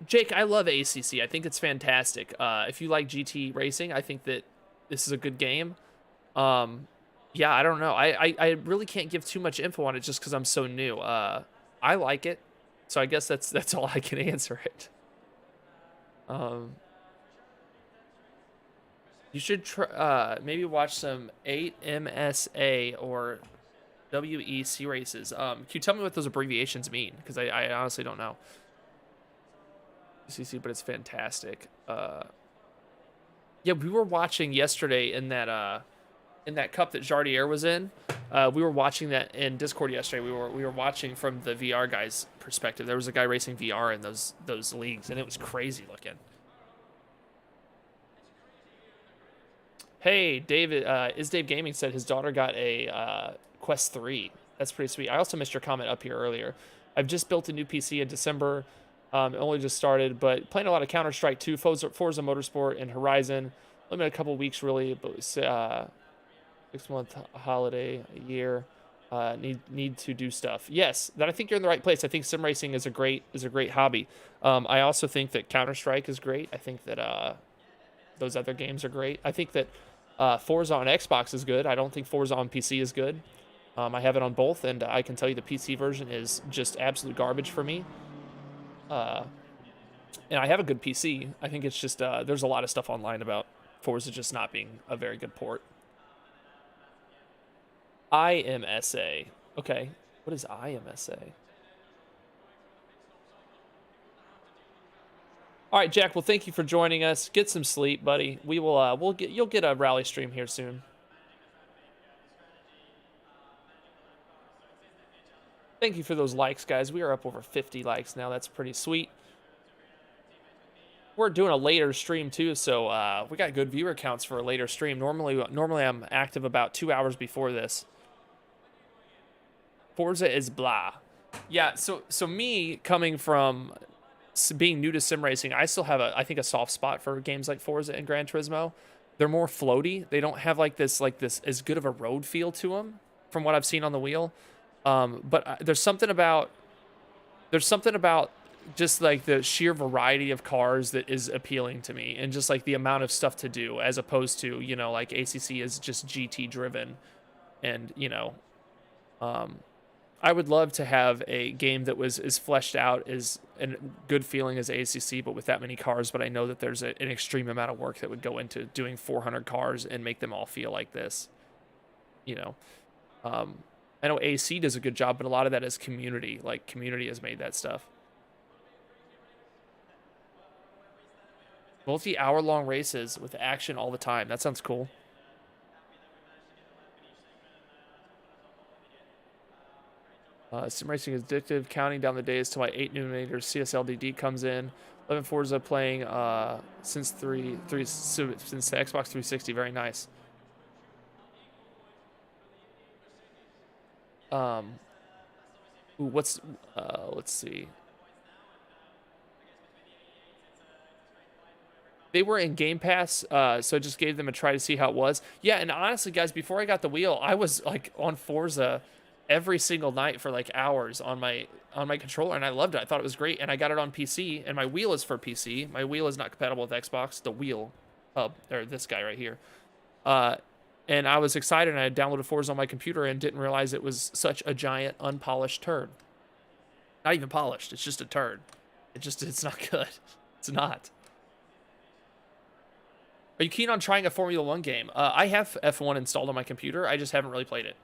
Jake, I love ACC. I think it's fantastic. If you like GT racing, I think that this is a good game. Yeah, I don't know. I really can't give too much info on it just because I'm so new. I like it, so I guess that's all I can answer it. You should try, maybe watch some 8MSA or WEC races. Can you tell me what those abbreviations mean? Because I honestly don't know. CC, but it's fantastic. Yeah, we were watching yesterday in that cup that Jardier was in. We were watching that in Discord yesterday. We were watching from the VR guy's perspective. There was a guy racing VR in those leagues, and it was crazy looking. Hey, David, Is Dave Gaming said his daughter got a Quest 3. That's pretty sweet. I also missed your comment up here earlier. I've just built a new PC in December. It only just started, but playing a lot of Counter-Strike 2, Forza Motorsport, and Horizon. Only been a couple weeks, really, but 6-month holiday, a year. Need to do stuff. Yes, I think you're in the right place. I think sim racing is a great hobby. I also think that Counter-Strike is great. I think that those other games are great. I think that Forza on Xbox is good. I don't think Forza on PC is good. I have it on both, and I can tell you the PC version is just absolute garbage for me. And I have a good PC. I think it's just there's a lot of stuff online about Forza just not being a very good port. IMSA. Okay, what is IMSA? All right, Jack. Well, thank you for joining us. Get some sleep, buddy. We will. You'll get a rally stream here soon. Thank you for those likes, guys. We are up over 50 likes now. That's pretty sweet. We're doing a later stream too, so we got good viewer counts for a later stream. Normally I'm active about 2 hours before this. Forza is blah. Yeah. So me coming from being new to sim racing, I still have I think a soft spot for games like Forza and Gran Turismo. They're more floaty. They don't have like this as good of a road feel to them from what I've seen on the wheel. But there's something about just like the sheer variety of cars that is appealing to me, and just like the amount of stuff to do, as opposed to, you know, like ACC is just GT driven. And, you know, I would love to have a game that was as fleshed out as and good feeling as ACC, but with that many cars. But I know that there's an extreme amount of work that would go into doing 400 cars and make them all feel like this, you know. I know AC does a good job, but a lot of that is community. Like, community has made that stuff. Multi-hour-long races with action all the time. That sounds cool. Sim racing is addictive. Counting down the days till my 8 nanometer CSLDD comes in. 11 Forza playing since the Xbox 360. Very nice. Ooh, let's see. They were in Game Pass, so I just gave them a try to see how it was. Yeah, and honestly, guys, before I got the wheel, I was like on Forza every single night for like hours on my controller, and I loved it. I thought it was great, and I got it on PC, and my wheel is for PC. My wheel is not compatible with Xbox. The wheel hub, or this guy right here. And I was excited, and I downloaded Forza on my computer and didn't realize it was such a giant unpolished turd. Not even polished. It's just a turd. It's not good. It's not. Are you keen on trying a Formula 1 game? I have F1 installed on my computer. I just haven't really played it.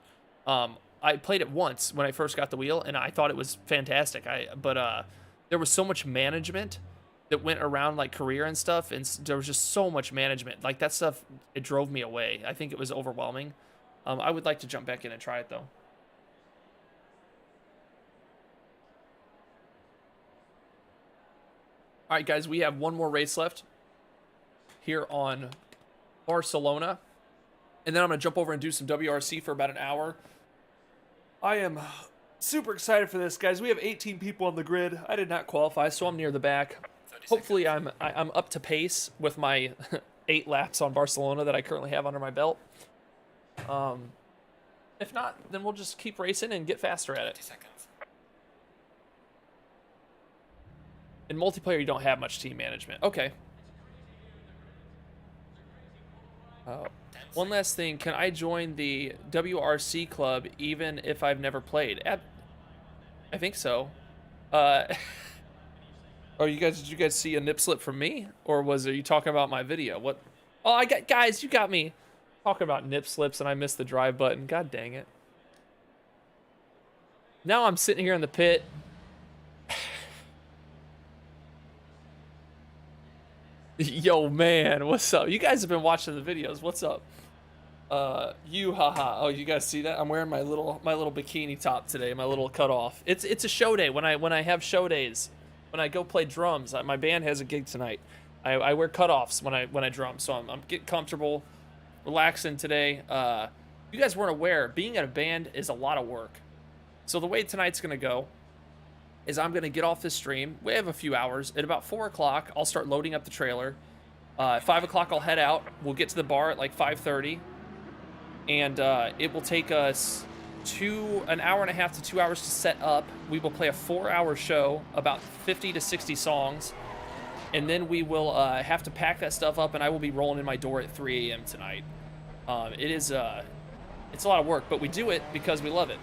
I played it once when I first got the wheel, and I thought it was fantastic. But there was so much management that went around, like career and stuff, and there was just so much management. Like, that stuff, it drove me away. I think it was overwhelming. I would like to jump back in and try it, though. All right, guys, we have one more race left here on Barcelona, and then I'm going to jump over and do some WRC for about an hour. I am super excited for this, guys. We have 18 people on the grid. I did not qualify, so I'm near the back. Hopefully I'm up to pace with my 8 laps on Barcelona that I currently have under my belt. If not, then we'll just keep racing and get faster at it. 30 seconds. In multiplayer, you don't have much team management. Okay. One last thing. Can I join the WRC club even if I've never played? I think so. Oh, did you guys see a nip slip from me? Or are you talking about my video? What? Oh, guys, you got me talking about nip slips and I missed the drive button. God dang it. Now I'm sitting here in the pit. Yo, man, what's up? You guys have been watching the videos. What's up? Haha. Oh, you guys see that? I'm wearing my little bikini top today, my little cutoff. It's a show day. When I have show days, when I go play drums, my band has a gig tonight. I wear cutoffs when I drum, so I'm getting comfortable, relaxing today. You guys weren't aware, being in a band is a lot of work. So the way tonight's gonna go is I'm gonna get off this stream. We have a few hours. At about 4 o'clock, I'll start loading up the trailer. At 5 o'clock, I'll head out. We'll get to the bar at like 5:30, and it will take us an hour and a half to 2 hours to set up. We will play a 4-hour show, about 50 to 60 songs, and then we will have to pack that stuff up, and I will be rolling in my door at 3 a.m. tonight. It's a lot of work, but we do it because we love it,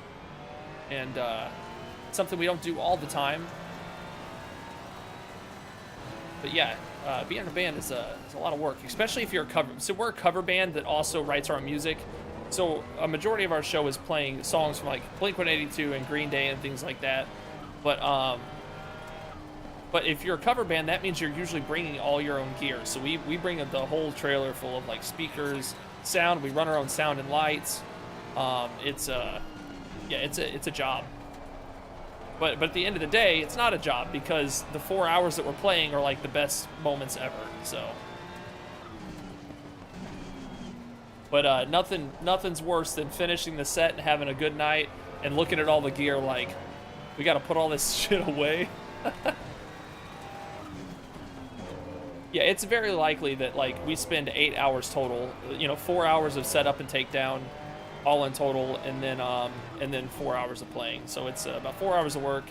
and it's something we don't do all the time. But yeah, being in a band is a lot of work, especially if you're a cover. So we're a cover band that also writes our own music. So a majority of our show is playing songs from like Blink-182 and Green Day and things like that. But if you're a cover band, that means you're usually bringing all your own gear. So we bring the whole trailer full of like speakers, sound. We run our own sound and lights. It's a job. But at the end of the day, it's not a job because the 4 hours that we're playing are like the best moments ever. So. But nothing's worse than finishing the set and having a good night and looking at all the gear like, we got to put all this shit away. Yeah, it's very likely that like we spend 8 hours total, 4 hours of setup and takedown, all in total, and then 4 hours of playing. So it's about 4 hours of work.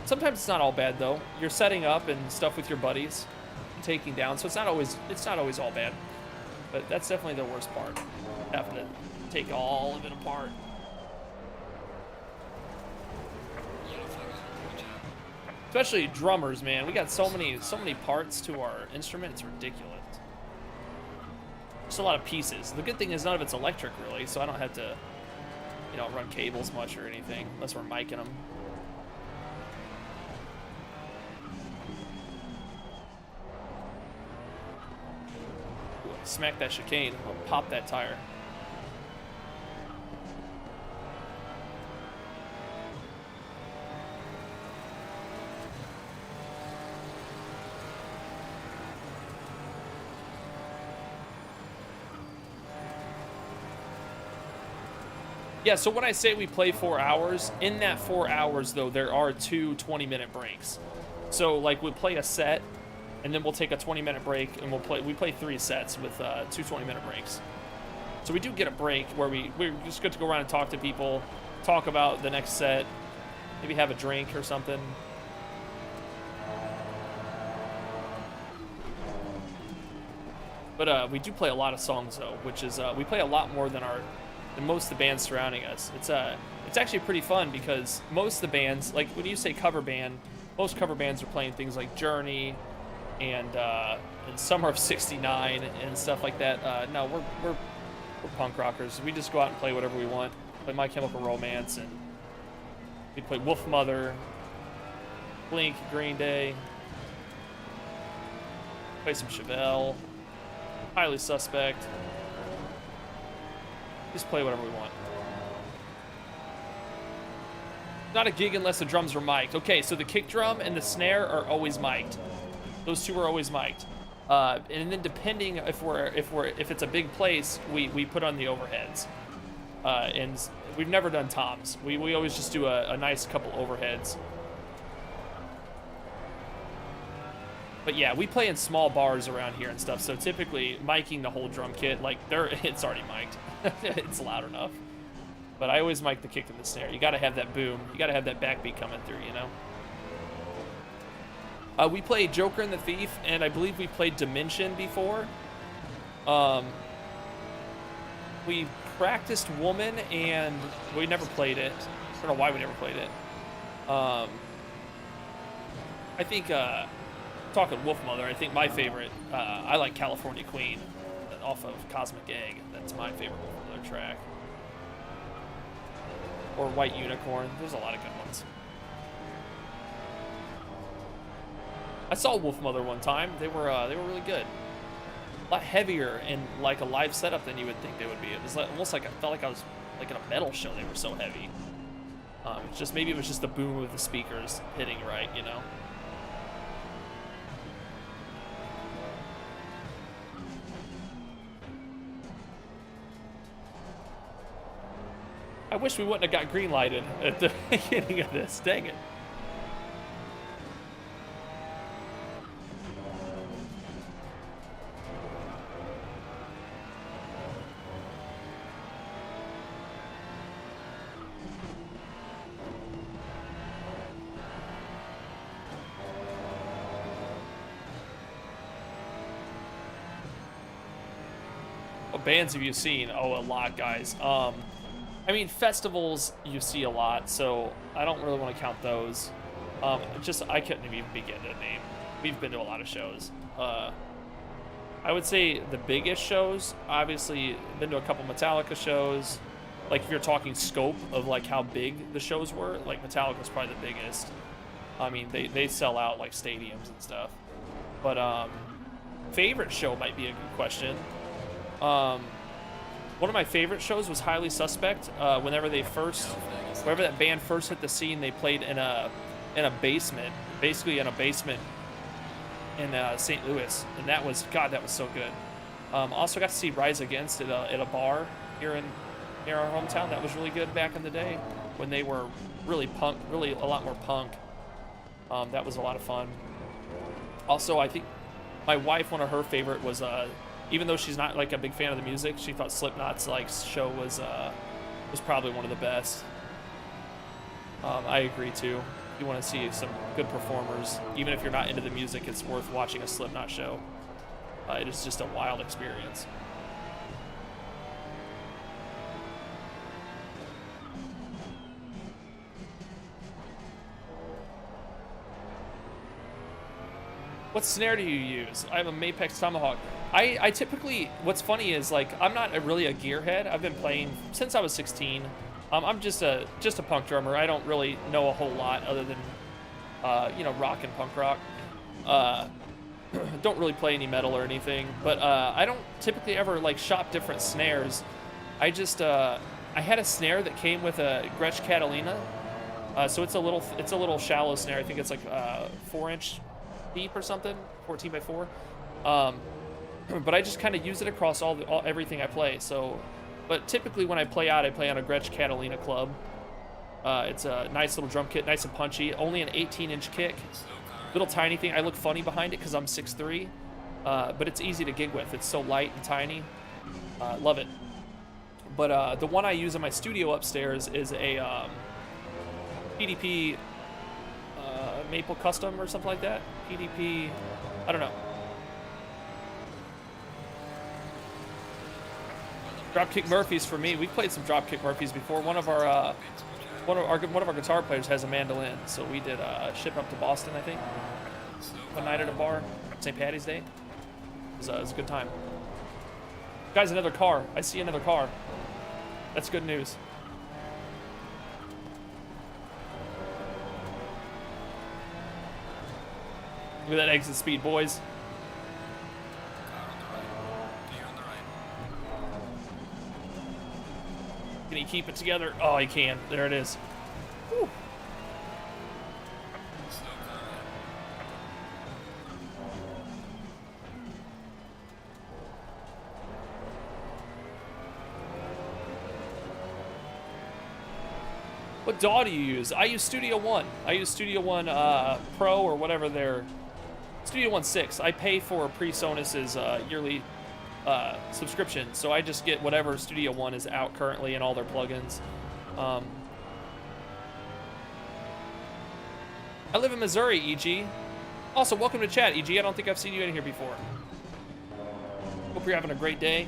Sometimes it's not all bad though. You're setting up and stuff with your buddies, taking down, so it's not always all bad. But that's definitely the worst part, having to take all of it apart. Yellow flag is on. Watch out. Especially drummers, man. We got so many parts to our instrument. It's ridiculous. Just a lot of pieces. The good thing is none of it's electric really, so I don't have to, you know, run cables much or anything unless we're micing them. Smack that chicane, I'll pop that tire. Yeah, so when I say we play 4 hours, in that 4 hours though, there are two 20-minute breaks. So like we'll play a set, and then we'll take a 20-minute break, and we play 3 sets with two 20-minute breaks. So we do get a break where we just get to go around and talk to people, talk about the next set, maybe have a drink or something. But we do play a lot of songs though, which is we play a lot more than most of the bands surrounding us. It's actually pretty fun because most of the bands, like when you say cover band, most cover bands are playing things like Journey and Summer of '69 and stuff like that. No, we're punk rockers. We just go out and play whatever we want. Play My Chemical Romance, and we play Wolf Mother, Blink, Green Day, play some Chevelle, Highly Suspect. Just play whatever we want. Not a gig unless the drums are mic'd. Okay, so the kick drum and the snare are always mic'd. Those two are always mic'd. And then depending if it's a big place, we put on the overheads. And we've never done toms. We always just do a nice couple overheads. But yeah, we play in small bars around here and stuff. So typically, miking the whole drum kit, like it's already mic'd. It's loud enough. But I always mic the kick and the snare. You gotta have that boom. You gotta have that backbeat coming through, you know? We played Joker and the Thief, and I believe we played Dimension before. We practiced Woman, and we never played it. I don't know why we never played it. I think, talking Wolf Mother, I think my favorite, I like California Queen off of Cosmic Egg. That's my favorite Wolf Mother track. Or White Unicorn. There's a lot of good ones. I saw Wolf Mother one time. They were really good. A lot heavier and like a live setup than you would think they would be. It was almost like I felt like I was like in a metal show. They were so heavy. Just maybe it was just the boom of the speakers hitting right, you know. I wish we wouldn't have got green lighted at the beginning of this. Dang it. What bands have you seen? Oh, a lot, guys. I mean, festivals you see a lot, so I don't really want to count those. I couldn't even begin to name. We've been to a lot of shows. I would say the biggest shows, obviously, been to a couple Metallica shows. Like if you're talking scope of like how big the shows were, like Metallica's probably the biggest. I mean, they sell out like stadiums and stuff. But favorite show might be a good question. One of my favorite shows was Highly Suspect. Whenever that band first hit the scene, they played in a basement, basically in a basement in St. Louis, and that was so good. Also got to see Rise Against at a bar here near our hometown. That was really good back in the day when they were really punk, really a lot more punk. That was a lot of fun. Also, I think my wife, one of her favorite was even though she's not like a big fan of the music, she thought Slipknot's like show was probably one of the best. I agree too. you want to see some good performers, even if you're not into the music, it's worth watching a Slipknot show. It is just a wild experience. What snare do you use? I have a Mapex Tomahawk. I typically, what's funny is, like, I'm not really a gearhead. I've been playing since I was 16. I'm just a punk drummer. I don't really know a whole lot other than, you know, rock and punk rock. Don't really play any metal or anything, but I don't typically ever, like, shop different snares. I just, I had a snare that came with a Gretsch Catalina. So it's a little shallow snare. I think it's like 4-inch deep or something, 14 by 4. But I just kind of use it across everything I play. So, but typically when I play out, I play on a Gretsch Catalina club. It's a nice little drum kit, nice and punchy. Only an 18-inch kick, little tiny thing. I look funny behind it because I'm 6'3", but it's easy to gig with. It's so light and tiny. Love it. But the one I use in my studio upstairs is a PDP Maple Custom or something like that. PDP, I don't know. Dropkick Murphys for me. We've played some Dropkick Murphys before. One of our guitar players has a mandolin, so we did ship up to Boston, I think, one night at a bar, St. Patty's Day. It was a good time. Guys, another car. I see another car. That's good news. Look at that exit speed, boys. Can he keep it together? Oh, he can. There it is. Whew. What DAW do you use? I use Studio One. I use Studio One Pro or whatever their Studio One 6. I pay for PreSonus's yearly subscription, so I just get whatever Studio One is out currently and all their plugins. I live in Missouri, EG. Also, welcome to chat, EG. I don't think I've seen you in here before. Hope you're having a great day.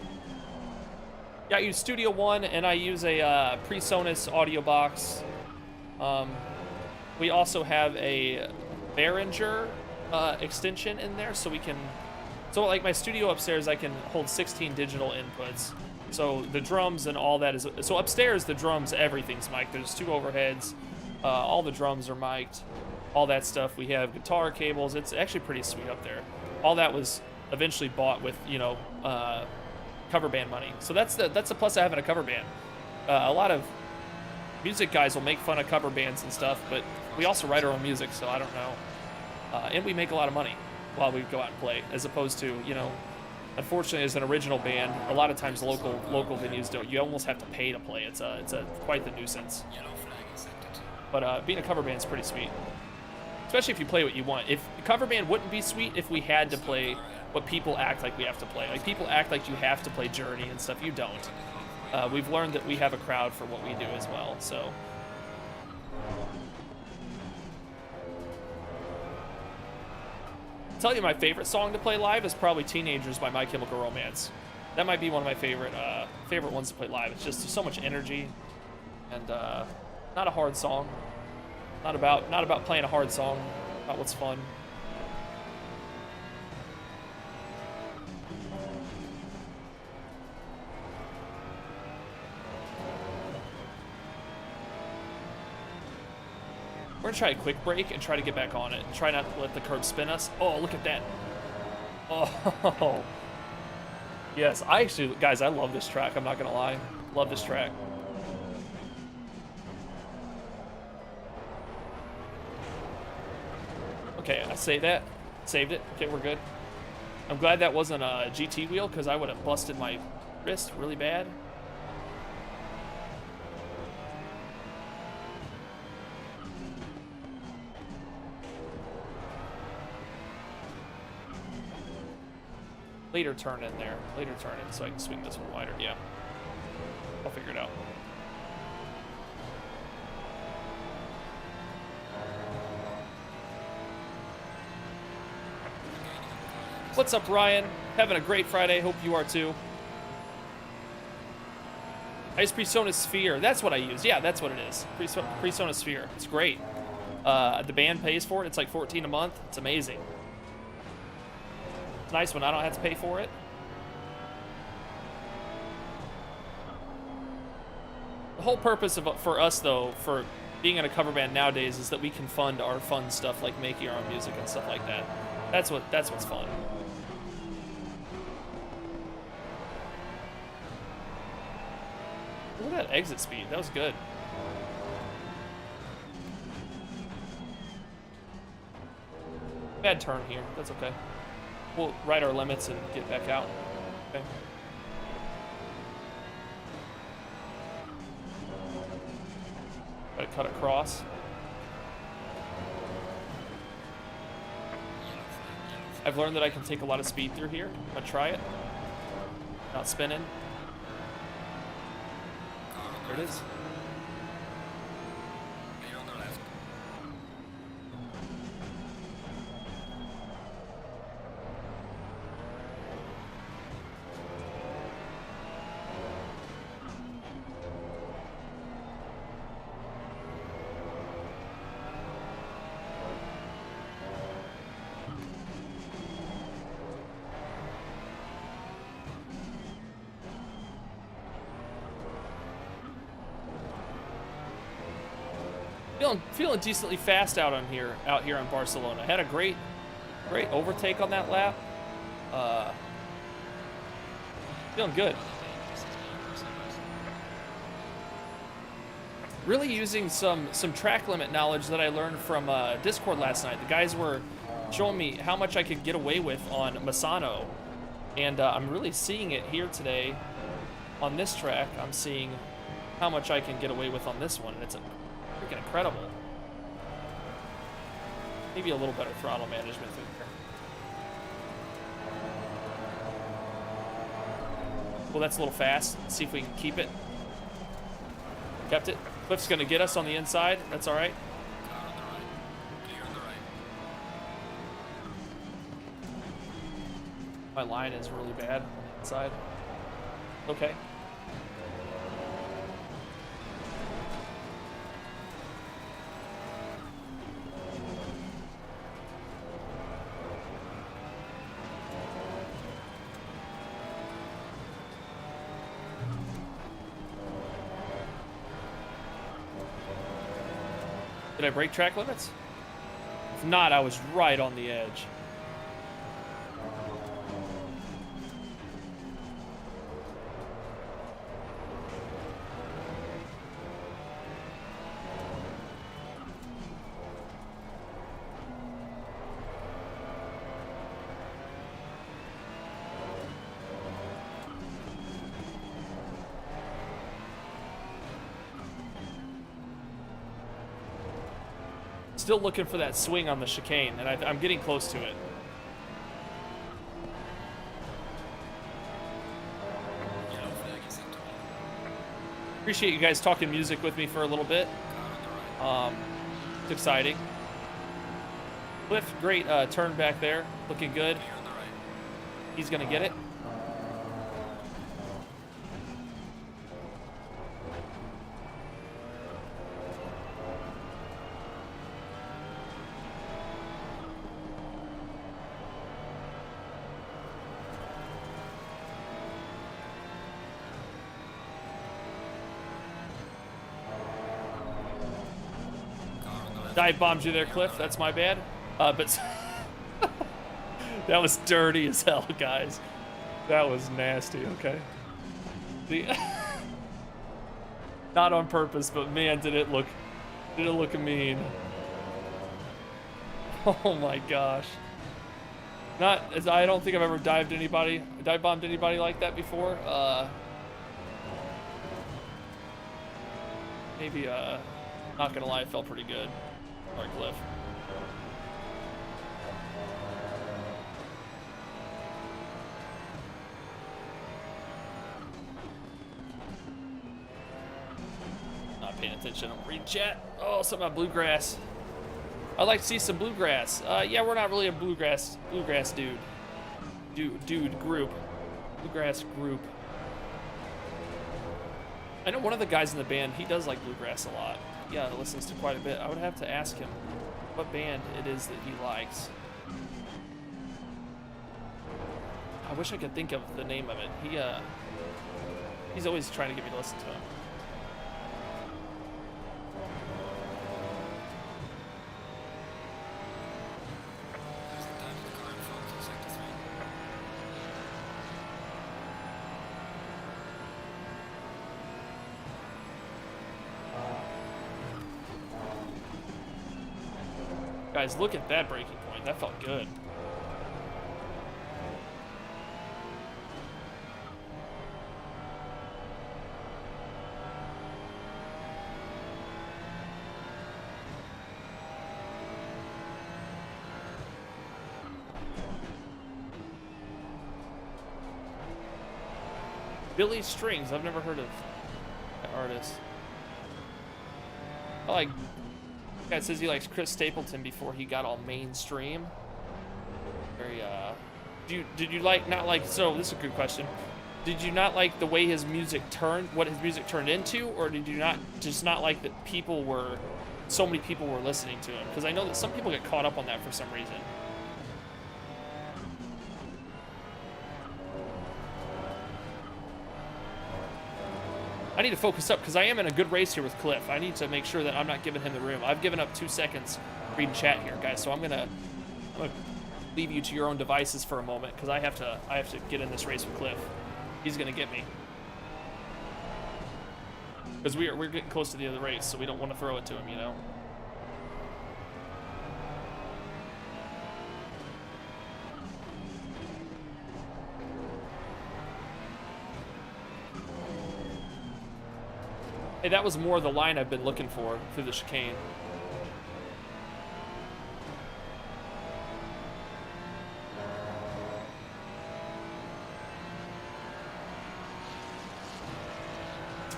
Yeah, I use Studio One, and I use a PreSonus audio box. We also have a Behringer extension in there, so we can... So, like, my studio upstairs, I can hold 16 digital inputs. So, the drums and all that is... So, upstairs, the drums, everything's mic'd. There's 2 overheads. All the drums are mic'd. All that stuff. We have guitar cables. It's actually pretty sweet up there. All that was eventually bought with, you know, cover band money. So, that's the plus of having a cover band. A lot of music guys will make fun of cover bands and stuff, but we also write our own music, so I don't know. And we make a lot of money while we go out and play, as opposed to, you know, unfortunately, as an original band, a lot of times local venues don't. You almost have to pay to play. It's quite the nuisance. But being a cover band is pretty sweet, especially if you play what you want. If a cover band wouldn't be sweet if we had to play what people act like we have to play. Like, people act like you have to play Journey and stuff. You don't. We've learned that we have a crowd for what we do as well. So. I'll tell you, my favorite song to play live is probably Teenagers by My Chemical Romance. That might be one of my favorite ones to play live. It's just so much energy, and not a hard song. Not about playing a hard song, about what's fun. We're gonna try a quick break and try to get back on it. Try not to let the curb spin us. Oh, look at that. Oh. Yes, guys, I love this track. I'm not gonna lie. Love this track. Okay, I saved that. Saved it. Okay, we're good. I'm glad that wasn't a GT wheel, because I would have busted my wrist really bad. Later turn in there. Later turn in so I can swing this one wider. Yeah. I'll figure it out. What's up, Ryan? Having a great Friday. Hope you are too. I use Presona Sphere. That's what I use. Yeah, that's what it is. Presona Sphere. It's great. The band pays for it. It's like $14 a month. It's amazing. It's nice when I don't have to pay for it. The whole purpose for us, though, for being in a cover band nowadays, is that we can fund our fun stuff like making our own music and stuff like that. That's what's fun. Look at that exit speed. That was good. Bad turn here. That's okay. We'll ride our limits and get back out. Okay. Gotta cut across. I've learned that I can take a lot of speed through here. I'm gonna try it. Not spinning. There it is. Clear on the left. Feeling decently fast out here in Barcelona. I had a great overtake on that lap. Feeling good. Really using some track limit knowledge that I learned from Discord last night. The guys were showing me how much I could get away with on Misano, and I'm really seeing it here today on this track. I'm seeing how much I can get away with on this one, and it's freaking incredible. Maybe a little better throttle management through here. Well, that's a little fast. Let's see if we can keep it. Kept it. Cliff's gonna get us on the inside. That's all right. Car on the right. Clear on the right. My line is really bad on the inside. Okay. Did I break track limits? If not, I was right on the edge. Still looking for that swing on the chicane, and I'm getting close to it. Yellow flag is set to on. Appreciate you guys talking music with me for a little bit. Car on the right. It's exciting. Cliff, great turn back there. Looking good. Clear on the right. He's gonna get it. Dive bombed you there, Cliff. That's my bad. But that was dirty as hell, guys. That was nasty. Okay. Not on purpose, but man, did it look mean. Oh my gosh. I don't think I've ever dive bombed anybody like that before. Maybe not gonna lie, it felt pretty good. Sorry, Cliff. Not paying attention. I'm reading chat. Oh, something about bluegrass. I'd like to see some bluegrass. Yeah, we're not really a bluegrass dude. dude group. Bluegrass group. I know one of the guys in the band, he does like bluegrass a lot. Yeah, listens to quite a bit. I would have to ask him what band it is that he likes. I wish I could think of the name of it. He's always trying to get me to listen to him. There's the time to the car and folks in sector 3. Guys, look at that breaking point. That felt good. Billy Strings. I've never heard of that artist. I like. Guy says he likes Chris Stapleton before he got all mainstream. Very did you like not like so this is a good question. Did you not like the way his music turned, what his music turned into, or did you not just not like that so many people were listening to him? Because I know that some people get caught up on that for some reason. I need to focus up because I am in a good race here with Cliff. I need to make sure that I'm not giving him the room. I've given up 2 seconds reading chat here, guys. So I'm gonna leave you to your own devices for a moment because I have to get in this race with Cliff. He's gonna get me because we're getting close to the end of the race, so we don't want to throw it to him, you know. Hey, that was more the line I've been looking for through the chicane.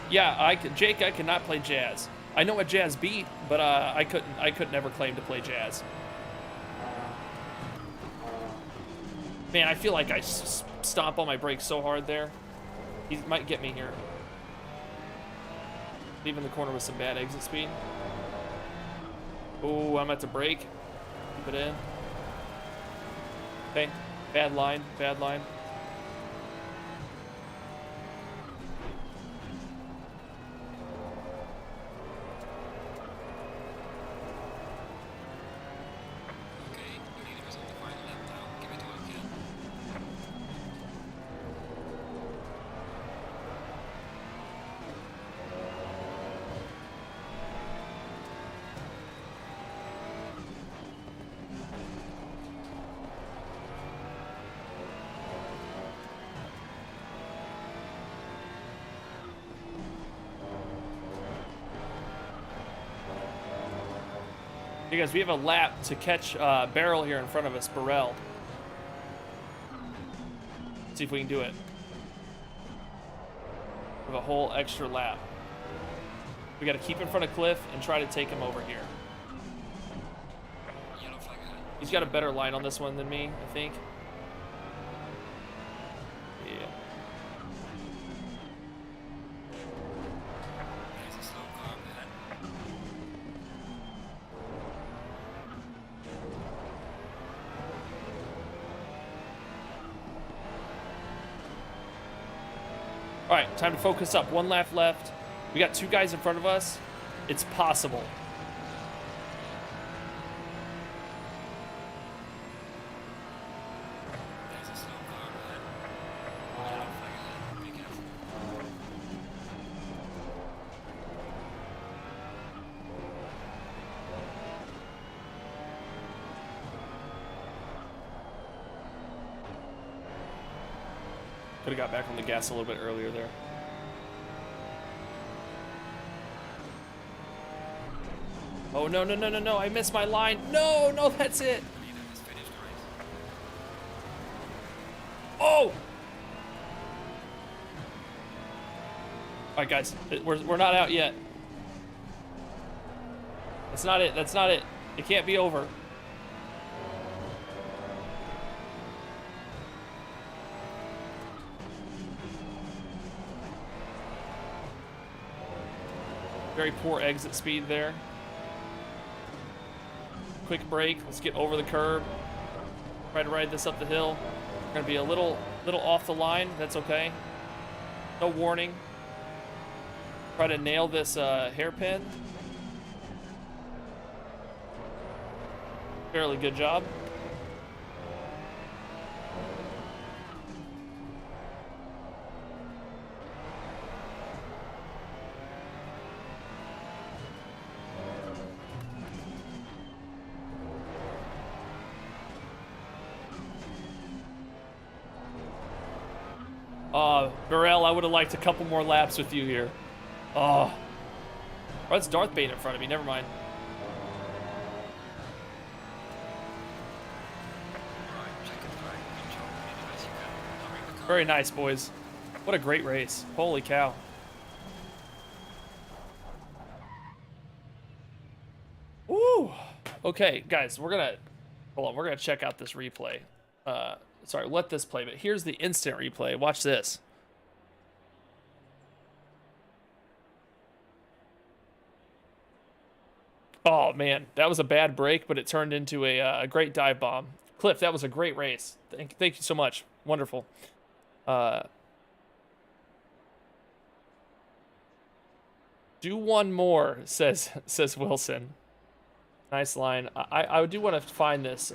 Yeah, Jake, I cannot play jazz. I know a jazz beat, but I could never claim to play jazz. Man, I feel like I stomp on my brakes so hard there. He might get me here. Leaving the corner with some bad exit speed. Oh, I'm at the brake. Keep it in. Okay, bad line, bad line. Okay, your leader is on the final lap now. Give it all you can. Hey guys, we have a lap to catch Barrel here in front of us, Burrell. See if we can do it. We have a whole extra lap. We got to keep in front of Cliff and try to take him over here. Yellow flag ahead. He's got a better line on this one than me, I think. Yeah. There's a slow car up ahead. All right, time to focus up. 1 lap left. We got 2 guys in front of us. It's possible. There's a slow car up ahead. Yellow flag ahead. Be careful. Could have got back on the gas a little bit earlier there. Oh, no, no, no, no, no. I missed my line. No, no, that's it. The leader has finished the race. Oh! All right, guys. We're not out yet. That's not it. That's not it. It can't be over. Very poor exit speed there. Quick brake. Let's get over the curb. Try to ride this up the hill. We're gonna be a little off the line. That's okay. No warning. Try to nail this hairpin. Fairly good job. Burrell, I would have liked a couple more laps with you here. Oh, that's Darth Bane in front of me. Never mind. Very nice, boys. What a great race. Holy cow. Woo! Okay, guys, we're gonna hold on. We're gonna check out this replay. Sorry, let this play, but here's the instant replay. Watch this. Oh man, that was a bad break, but it turned into a great dive bomb. Cliff, that was a great race. Thank you so much. Wonderful. Do one more, says Wilson. Nice line. I do want to find this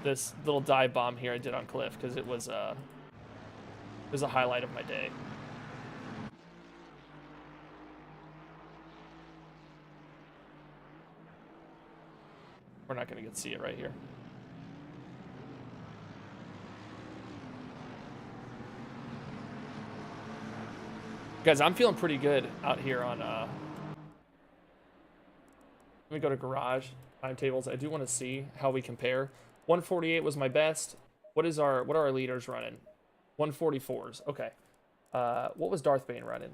this little dive bomb here I did on Cliff because it was a highlight of my day. We're not gonna get to see it right here. Guys, I'm feeling pretty good out here on let me go to garage timetables. I do want to see how we compare. 148 was my best. What are our leaders running? 144s. Okay. What was Darth Bane running?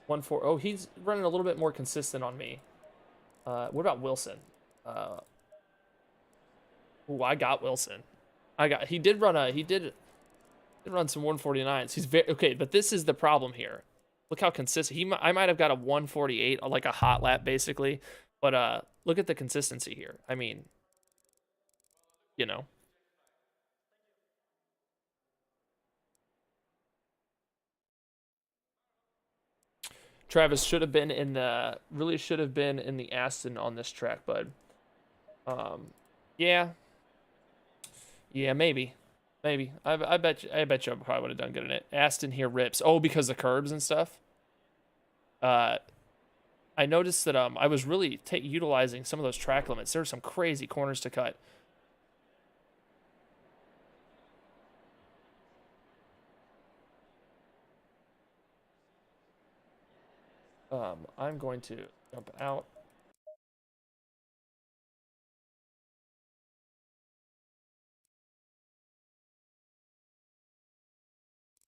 1-4. Oh, he's running a little bit more consistent on me. What about Wilson? Ooh, I got Wilson. He did run some 149s. He's very okay, but this is the problem here. Look how consistent I might have got a 148, like a hot lap basically, but look at the consistency here. I mean, you know. Travis should have been in the Aston on this track, bud. Yeah, maybe. I bet you I probably would have done good in it. Aston here rips. Oh, because the curbs and stuff. I noticed that I was really utilizing some of those track limits. There were some crazy corners to cut. I'm going to jump out.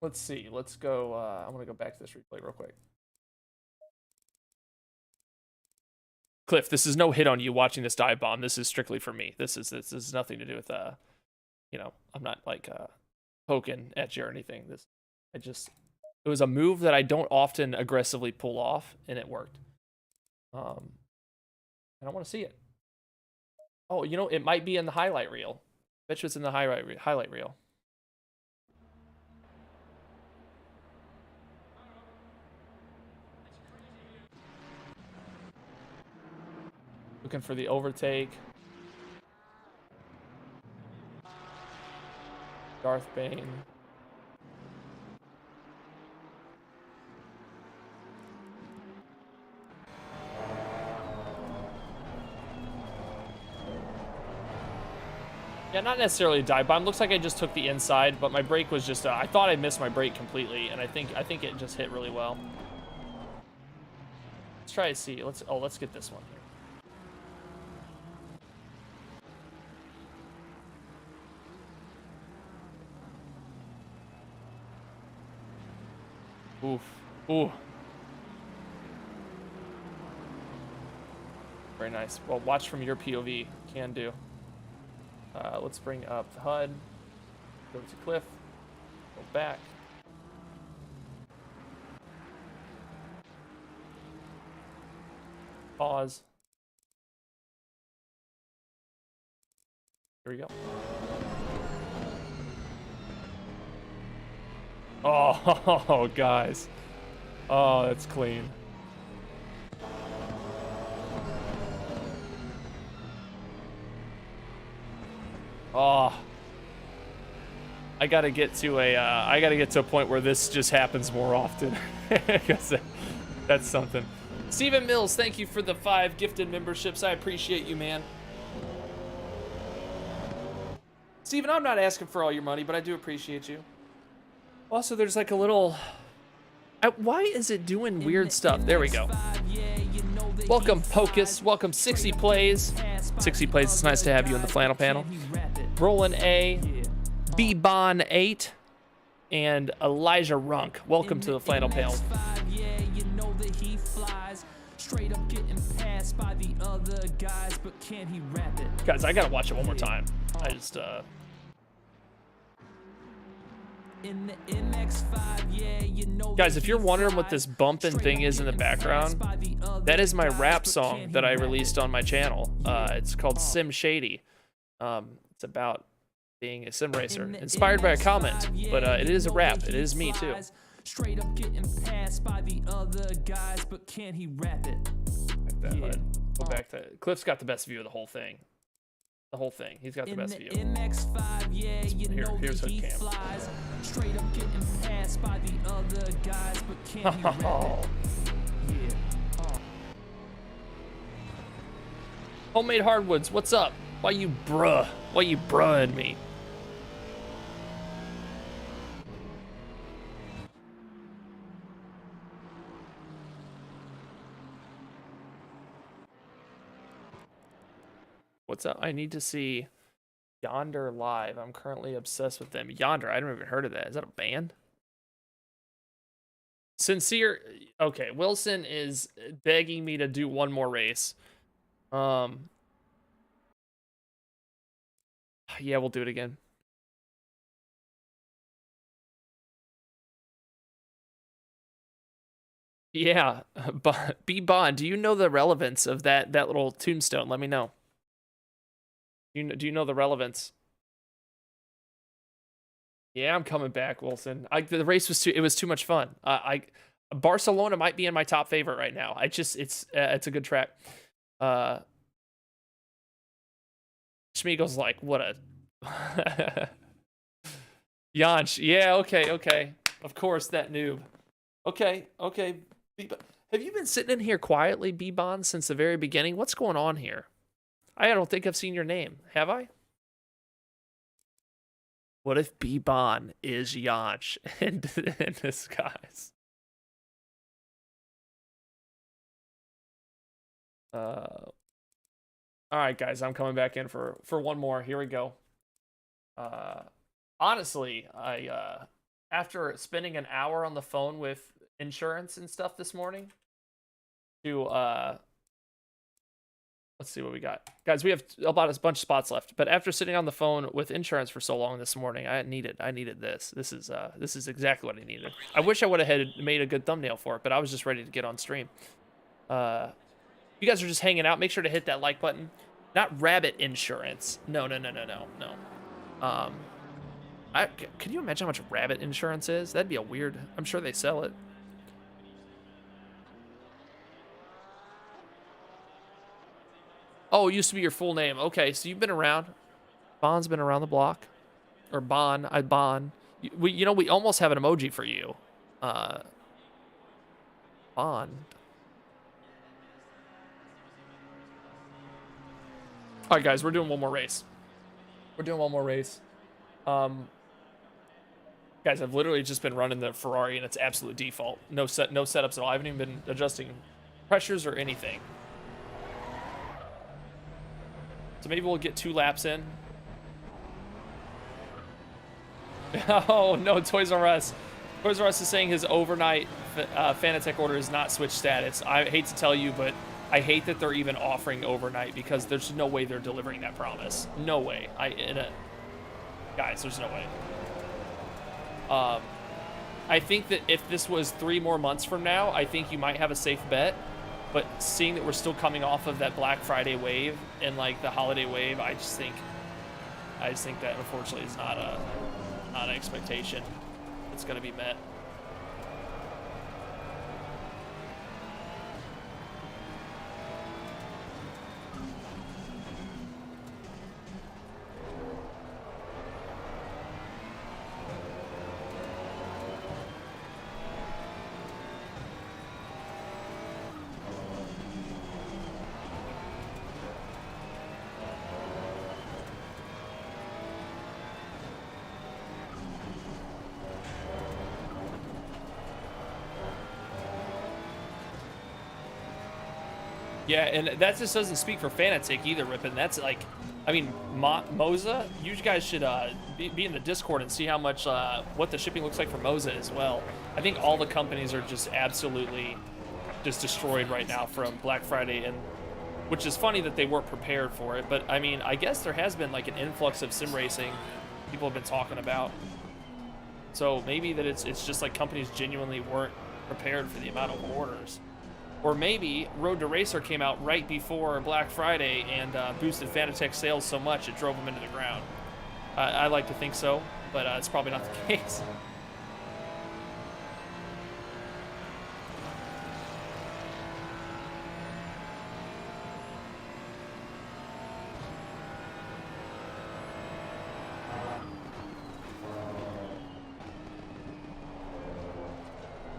Let's see. Let's go. I want to go back to this replay real quick. Cliff, this is no hit on you watching this dive bomb. This is strictly for me. This is nothing to do with you know, I'm not like poking at you or anything. It was a move that I don't often aggressively pull off, and it worked. And I want to see it. Oh, you know, it might be in the highlight reel. Bet you it's in the highlight reel. Looking for the overtake. Darth Bane. Yeah, not necessarily a dive bomb. Looks like I just took the inside, but my brake was just I thought I missed my brake completely, and I think it just hit really well. Let's try to see. Let's get this one here. Oof. Ooh. Very nice. Well, watch from your POV. Can do. Let's bring up the HUD. Go to Cliff. Go back. Pause. Here we go. Oh, guys. Oh, that's clean. Oh. I gotta get to a point where this just happens more often. Because that's something. Stephen Mills, thank you for the 5 gifted memberships. I appreciate you, man. Steven, I'm not asking for all your money, but I do appreciate you. Also, there's like a little... why is it doing weird stuff? There we go. Welcome, Pocus. Welcome, 60 Plays. 60 Plays, it's nice to have you in the flannel panel. Roland A, B-Bon 8, and Elijah Runk. Welcome to the flannel panel. Guys, I gotta watch it one more time. I just, Guys, if you're wondering what this bumping thing is in the background, that is my rap song that I released on my channel. It's called Sim Shady. It's about being a sim racer, inspired by a comment, but it is a rap. It is me too. Straight up getting passed by the other guys, but can he rap it? Like go back to Cliff's got the best view of the whole thing. The whole thing. He's got the best view. Here's hood cam. Straight up getting passed by the other guys, but can he rap it? Homemade hardwoods, what's up? Why you bruhing me? What's up? I need to see Yonder live. I'm currently obsessed with them. Yonder, I haven't even heard of that. Is that a band? Sincere. Okay, Wilson is begging me to do one more race. Yeah, we'll do it again. Yeah, B-Bond, do you know the relevance of that little tombstone? Let me know. Do you know the relevance? Yeah, I'm coming back, Wilson. The race was too much fun. Barcelona might be in my top favorite right now. It's a good track. Schmiegel's like, what a Jansch. Yeah, okay. Of course, that noob. Okay. Have you been sitting in here quietly, B-Bond, since the very beginning? What's going on here? I don't think I've seen your name. Have I? What if B-Bon is Jansch in disguise? All right, guys, I'm coming back in for one more. Here we go. Honestly, I after spending an hour on the phone with insurance and stuff this morning to let's see what we got. Guys, we have about a bunch of spots left, but after sitting on the phone with insurance for so long this morning, I needed this. This is exactly what I needed. I wish I would have made a good thumbnail for it, but I was just ready to get on stream. You guys are just hanging out, make sure to hit that like button. Not rabbit insurance. No. Can you imagine how much rabbit insurance is? That'd be a weird, I'm sure they sell it. Oh, it used to be your full name. Okay, so you've been around. Bond's been around the block. Or Bond. We almost have an emoji for you. Bond. All right, guys, we're doing one more race. Guys, I've literally just been running the Ferrari and it's absolute default. No setups at all. I haven't even been adjusting pressures or anything. So maybe we'll get 2 laps in. Oh, no, Toys R Us. Toys R Us is saying his overnight Fanatec order is not Switch status. I hate to tell you, but I hate that they're even offering overnight because there's no way they're delivering that promise. No way. Guys, there's no way. I think that if this was 3 more months from now, I think you might have a safe bet. But seeing that we're still coming off of that Black Friday wave and like the holiday wave, I just think that unfortunately is not an expectation that's going to be met. Yeah, and that just doesn't speak for Fanatic either, Rippin. That's like, I mean, Moza, you guys should be in the Discord and see how much, what the shipping looks like for Moza as well. I think all the companies are just absolutely just destroyed right now from Black Friday, and which is funny that they weren't prepared for it. But I mean, I guess there has been like an influx of sim racing people have been talking about. So maybe that it's just like companies genuinely weren't prepared for the amount of orders. Or maybe Road to Racer came out right before Black Friday and boosted Fanatec sales so much it drove them into the ground. I like to think so, but it's probably not the case.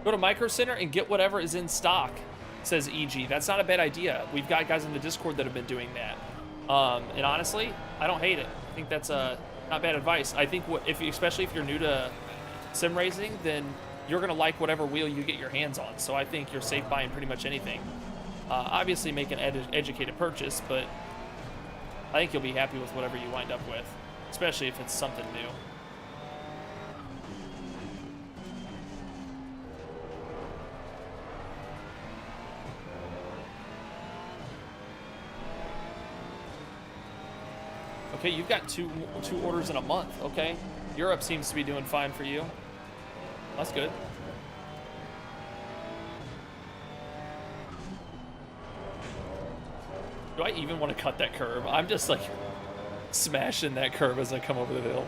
Go to Micro Center and get whatever is in stock, says EG. That's not a bad idea. We've got guys in the Discord that have been doing that. And honestly, I don't hate it. I think that's not bad advice. I think especially if you're new to sim racing, then you're gonna like whatever wheel you get your hands on. So I think you're safe buying pretty much anything. Obviously make an educated purchase, but I think you'll be happy with whatever you wind up with, especially if it's something new. Okay, you've got two orders in a month. Okay, Europe seems to be doing fine for you. That's good. Do I even want to cut that curb? I'm just like smashing that curb as I come over the hill.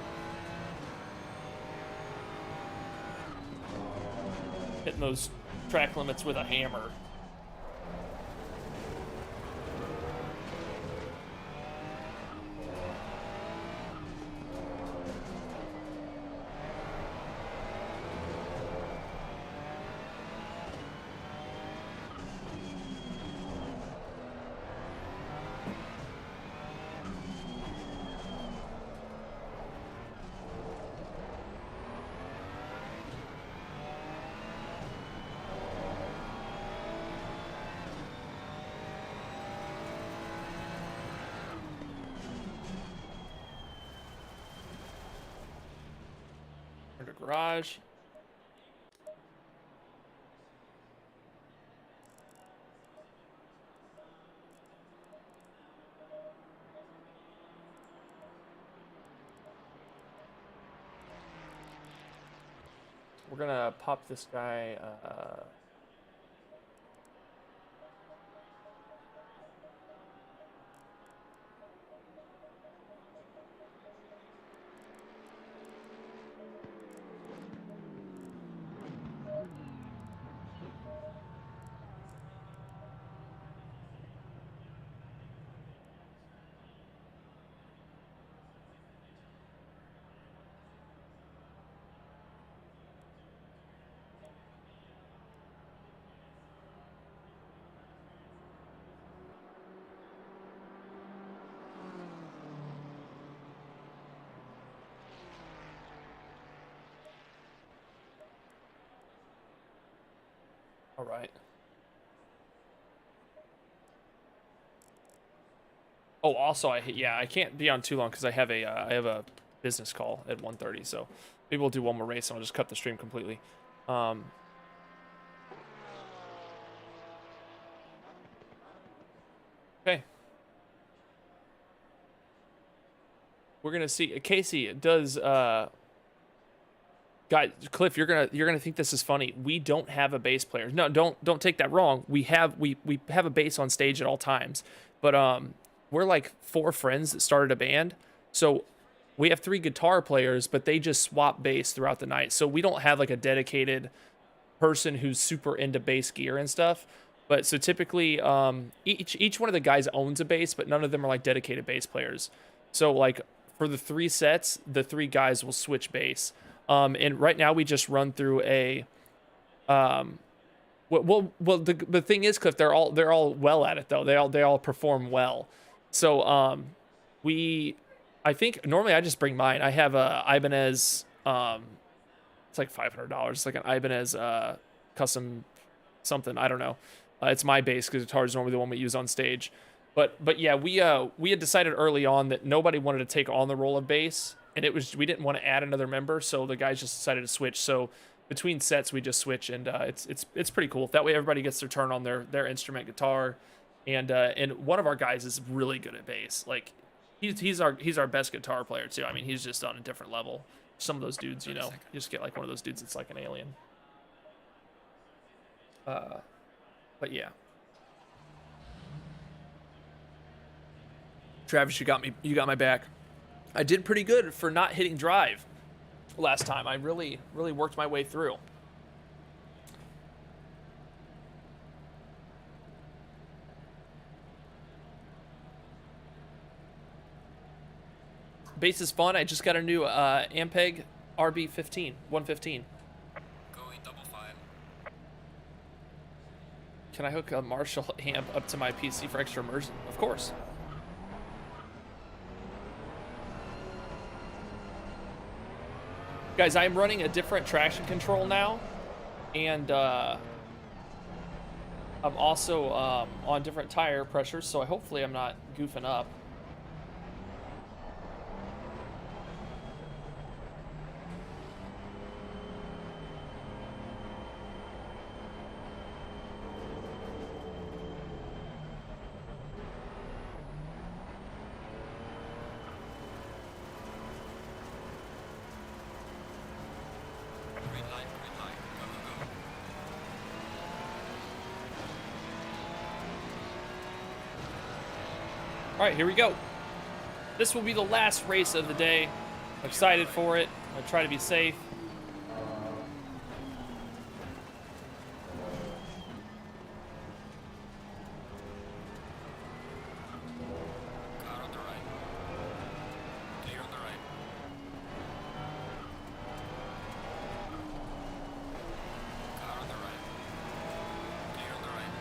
Hitting those track limits with a hammer. Garage. We're gonna pop this guy. All right. Oh, also, I can't be on too long because I have a business call at 1:30. So maybe we'll do one more race and I'll just cut the stream completely. Okay. We're gonna see. Casey, does Guys, Cliff, you're gonna think this is funny. We don't have a bass player. No, don't take that wrong. We have a bass on stage at all times, but we're like 4 friends that started a band, so we have 3 guitar players, but they just swap bass throughout the night. So we don't have like a dedicated person who's super into bass gear and stuff. But so typically, each one of the guys owns a bass, but none of them are like dedicated bass players. So like for the 3 sets, the 3 guys will switch bass. And right now we just run through a, the thing is, Cliff, they're all well at it though. They all perform well. So, I think normally I just bring mine. I have a Ibanez, it's like $500. It's like an Ibanez, custom something. I don't know. It's my bass because guitar is normally the one we use on stage. But yeah, we had decided early on that nobody wanted to take on the role of bass. And we didn't want to add another member, so the guys just decided to switch. So between sets, we just switch, and it's pretty cool. That way, everybody gets their turn on their instrument guitar, and one of our guys is really good at bass. Like he's our best guitar player too. I mean, he's just on a different level. Some of those dudes, you just get like one of those dudes that's like an alien. But yeah, Travis, you got my back. I did pretty good for not hitting drive last time. I really worked my way through. Bass is fun. I just got a new Ampeg RB15, 115. Going double file. Can I hook a Marshall amp up to my PC for extra immersion? Of course. Guys, I'm running a different traction control now, and I'm also on different tire pressures, so hopefully I'm not goofing up. Green light, go, go, go. All right, here we go. This will be the last race of the day. I'm excited for it. I'm gonna try to be safe. Car on the right. Clear on the right. Car on the right. Clear on the right.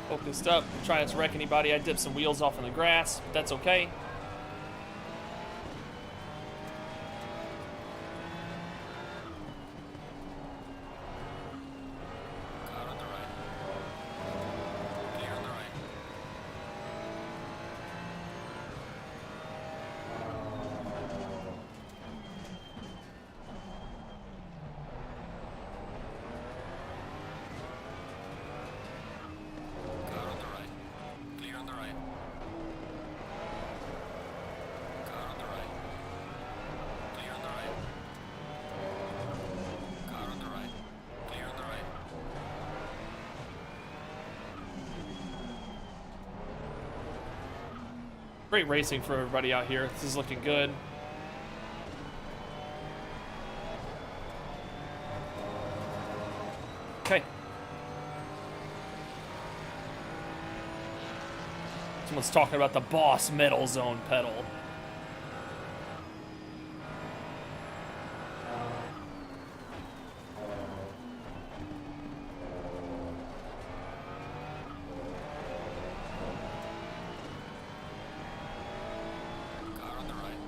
Focused up, trying not to wreck anybody. I dipped some wheels off in the grass, but that's okay. Car on the right. Clear on the right. Car on the right. Clear on the right. Car on the right. Clear on the right. Car on the right. Clear on the right. Great racing for everybody out here. This is looking good. Okay. Someone's talking about the Boss Metal Zone pedal. Car on the right.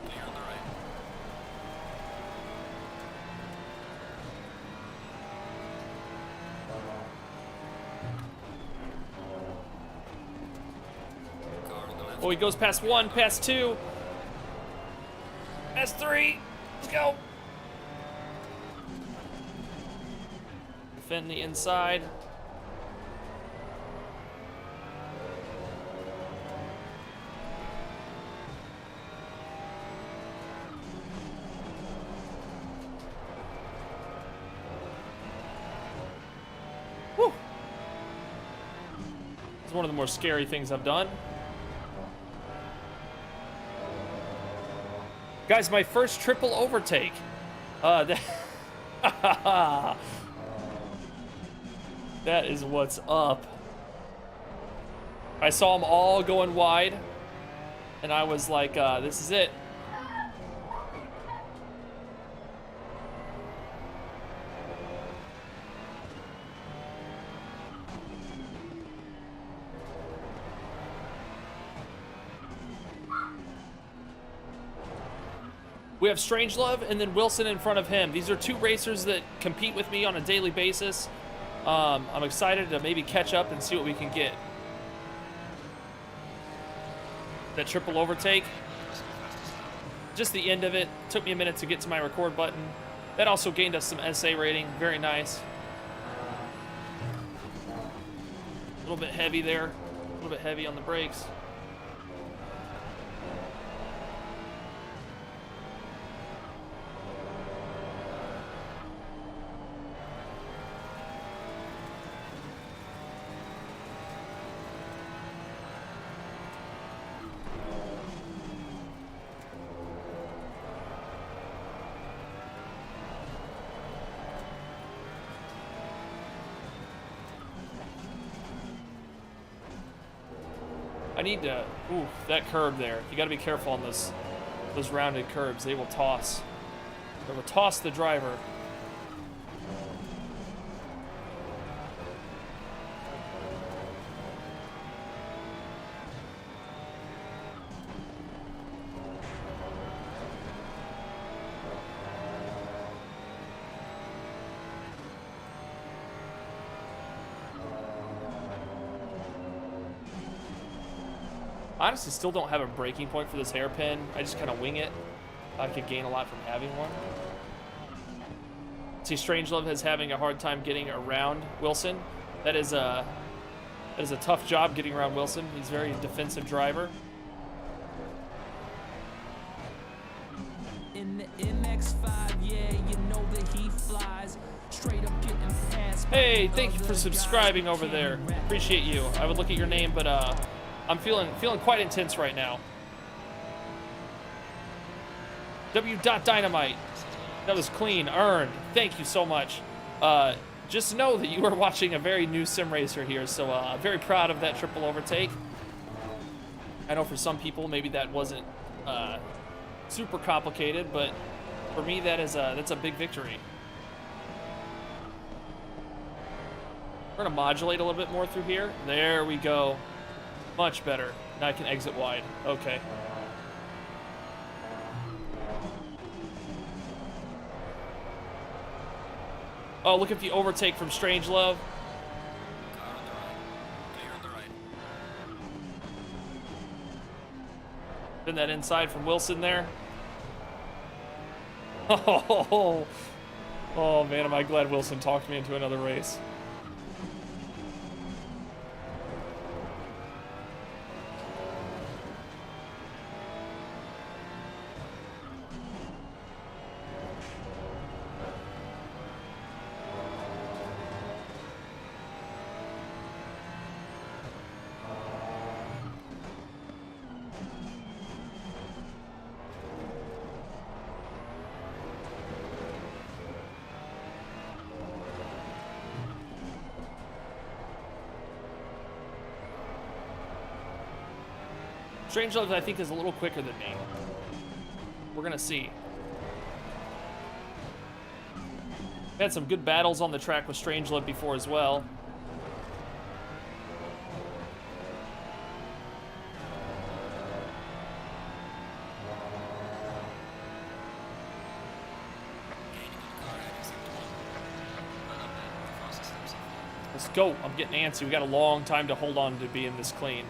Clear on the right. Oh, he goes past 1, past 2, past 3. Let's go. Defend the inside. Whew. It's one of the more scary things I've done. Guys, my first triple overtake. That is what's up. I saw them all going wide, and I was like, this is it. We have Strangelove and then Wilson in front of him. These are two racers that compete with me on a daily basis. I'm excited to maybe catch up and see what we can get. That triple overtake. Just the end of it. Took me a minute to get to my record button. That also gained us some SA rating. Very nice. A little bit heavy there. A little bit heavy on the brakes. I need to, ooh, that curb there. You got to be careful on those rounded curbs. They will toss. They will toss the driver. Honestly, still don't have a breaking point for this hairpin. I just kind of wing it. I could gain a lot from having one. See, Strangelove is having a hard time getting around Wilson. That is a tough job getting around Wilson. He's a very defensive driver. In the MX-5, yeah, you know that he flies. Straight up getting past. Hey, thank you for subscribing over there. Appreciate you. I would look at your name, but I'm feeling quite intense right now. W.Dynamite. That was clean, earned. Thank you so much. Just know that you are watching a very new sim racer here, so very proud of that triple overtake. I know for some people maybe that wasn't super complicated, but for me that's a big victory. We're gonna modulate a little bit more through here. There we go. Much better. Now I can exit wide. Okay. Oh, look at the overtake from Strangelove. Car on the right. Clear on the right. Then that inside from Wilson there. Oh, oh man, am I glad Wilson talked me into another race. Strangelove, I think, is a little quicker than me. We're gonna see. Had some good battles on the track with Strangelove before as well. Let's go. I'm getting antsy. We got a long time to hold on to being this clean.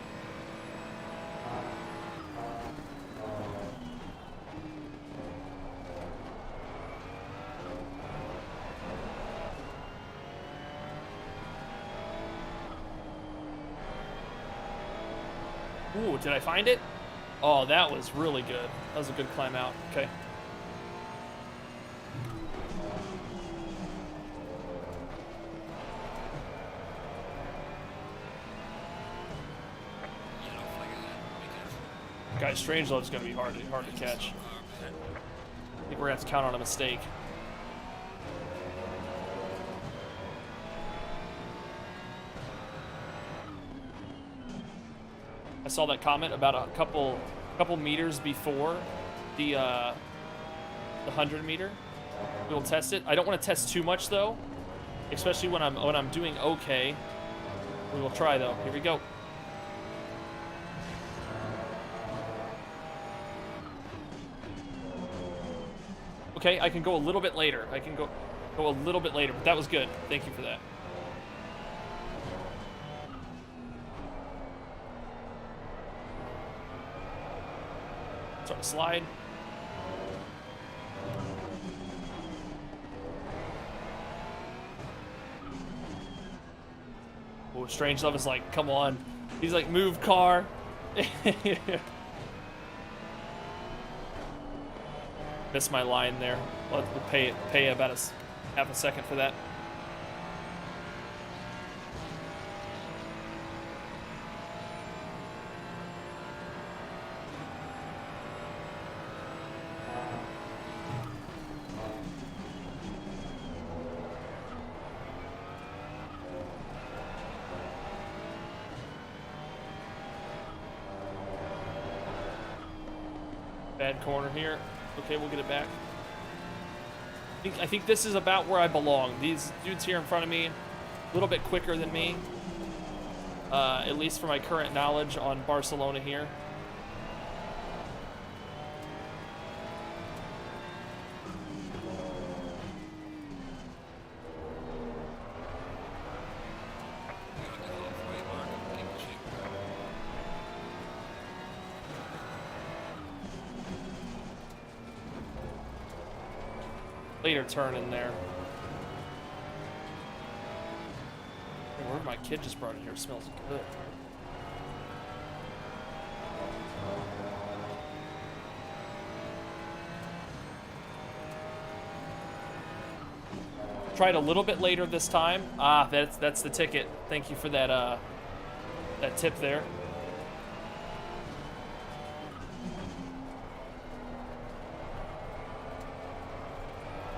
Ooh, did I find it? Oh, that was really good. That was a good climb out. Okay. Yellow flag ahead. Be careful. Guys, Strangelove's gonna be hard to catch. Carb ahead. I think we're gonna have to count on a mistake. I saw that comment about a couple meters before the 100 meter. We will test it. I don't want to test too much though, especially when I'm doing okay. We will try though. Here we go. Okay, I can go a little bit later. I can go a little bit later, but that was good. Thank you for that. Start to slide. Oh, Strangelove is like, come on. He's like, move car. Missed my line there. We'll pay about half a second for that. Bad corner here. Okay, we'll get it back. I think this is about where I belong. These dudes here in front of me, a little bit quicker than me. At least for my current knowledge on Barcelona here. We're at the halfway mark. Keep pushing. Later turn in there. Hey, where my kid just brought in here smells good. Tried a little bit later this time. Ah, that's the ticket. Thank you for that that tip there.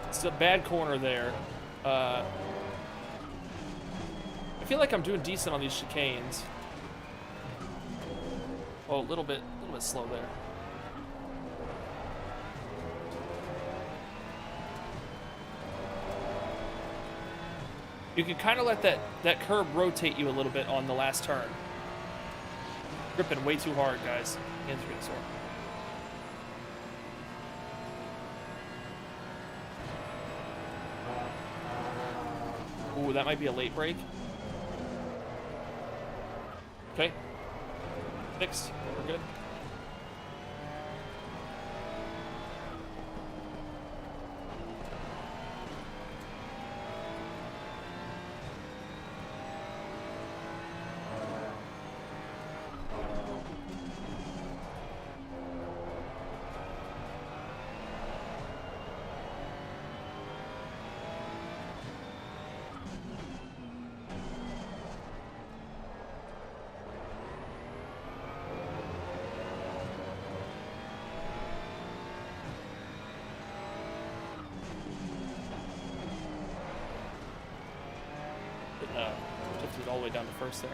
It's a bad corner there. I feel like I'm doing decent on these chicanes. Oh, a little bit slow there. You can kind of let that curb rotate you a little bit on the last turn. Gripping way too hard, guys. Hands are getting sore. Ooh, that might be a late break. Okay. Fixed. We're good. Shifted all the way down to first there.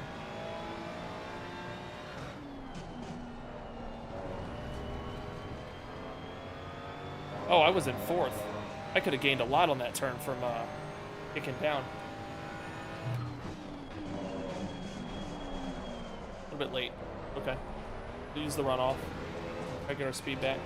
Oh, I was in fourth. I could have gained a lot on that turn from kicking down. A little bit late. Okay. Use the runoff. Try to get our speed back.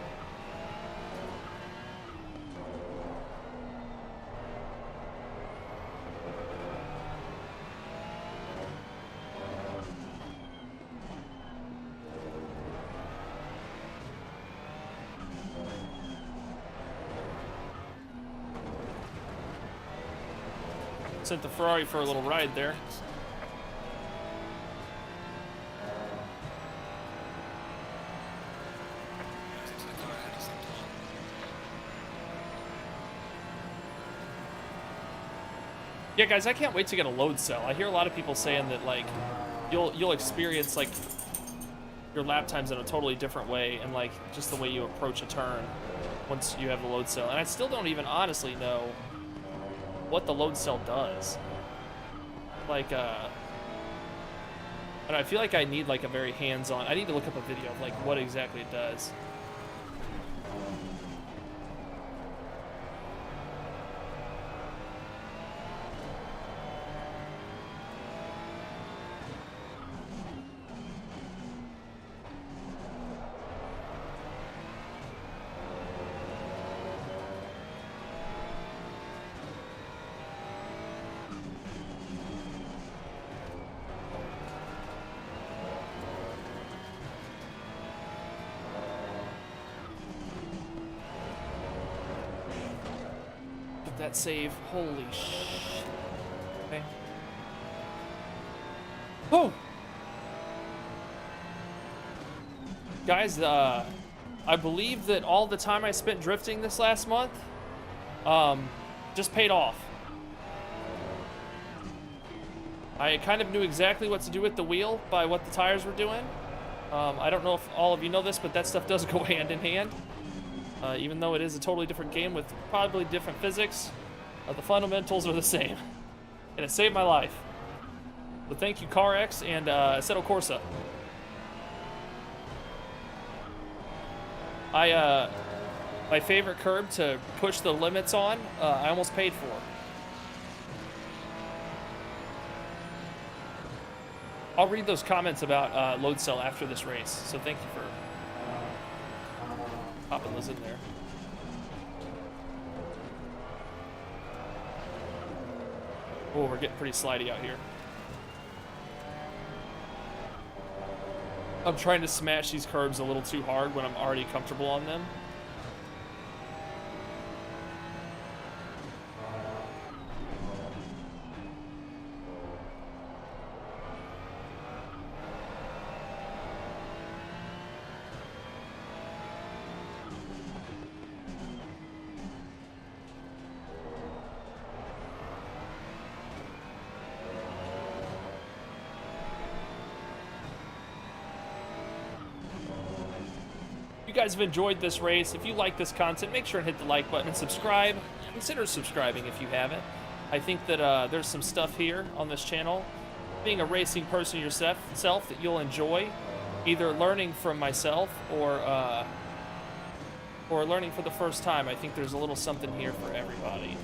Sent the Ferrari for a little ride there. Yeah, guys, I can't wait to get a load cell. I hear a lot of people saying that like you'll experience like your lap times in a totally different way, and like just the way you approach a turn once you have the load cell. And I still don't even honestly know what the load cell does. Like and I feel like I need like a very hands-on. I need to look up a video of like what exactly it does. That save, holy shit. Okay. Oh! Guys, I believe that all the time I spent drifting this last month, just paid off. I kind of knew exactly what to do with the wheel by what the tires were doing. I don't know if all of you know this, but that stuff does go hand in hand. Even though it is a totally different game with probably different physics, the fundamentals are the same. And it saved my life. So thank you, CarX and Assetto Corsa. My favorite curb to push the limits on, I almost paid for. I'll read those comments about load cell after this race, so thank you for popping those in there. Oh, we're getting pretty slidey out here. I'm trying to smash these curbs a little too hard when I'm already comfortable on them. If you guys have enjoyed this race, if you like this content, make sure and hit the like button and subscribe. Consider subscribing if you haven't. I think that there's some stuff here on this channel, being a racing person yourself, that you'll enjoy, either learning from myself or learning for the first time. I think there's a little something here for everybody.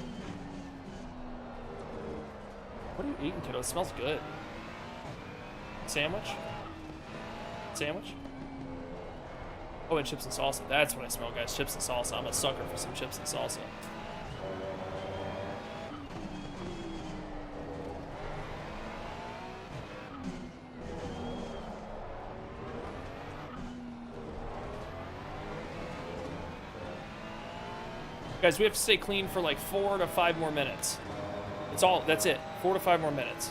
What are you eating, kiddo? It smells good. Sandwich? Sandwich? Oh, and chips and salsa. That's what I smell, guys. Chips and salsa. I'm a sucker for some chips and salsa. Guys, we have to stay clean for like 4 to 5 more minutes. That's it. 4 to 5 more minutes.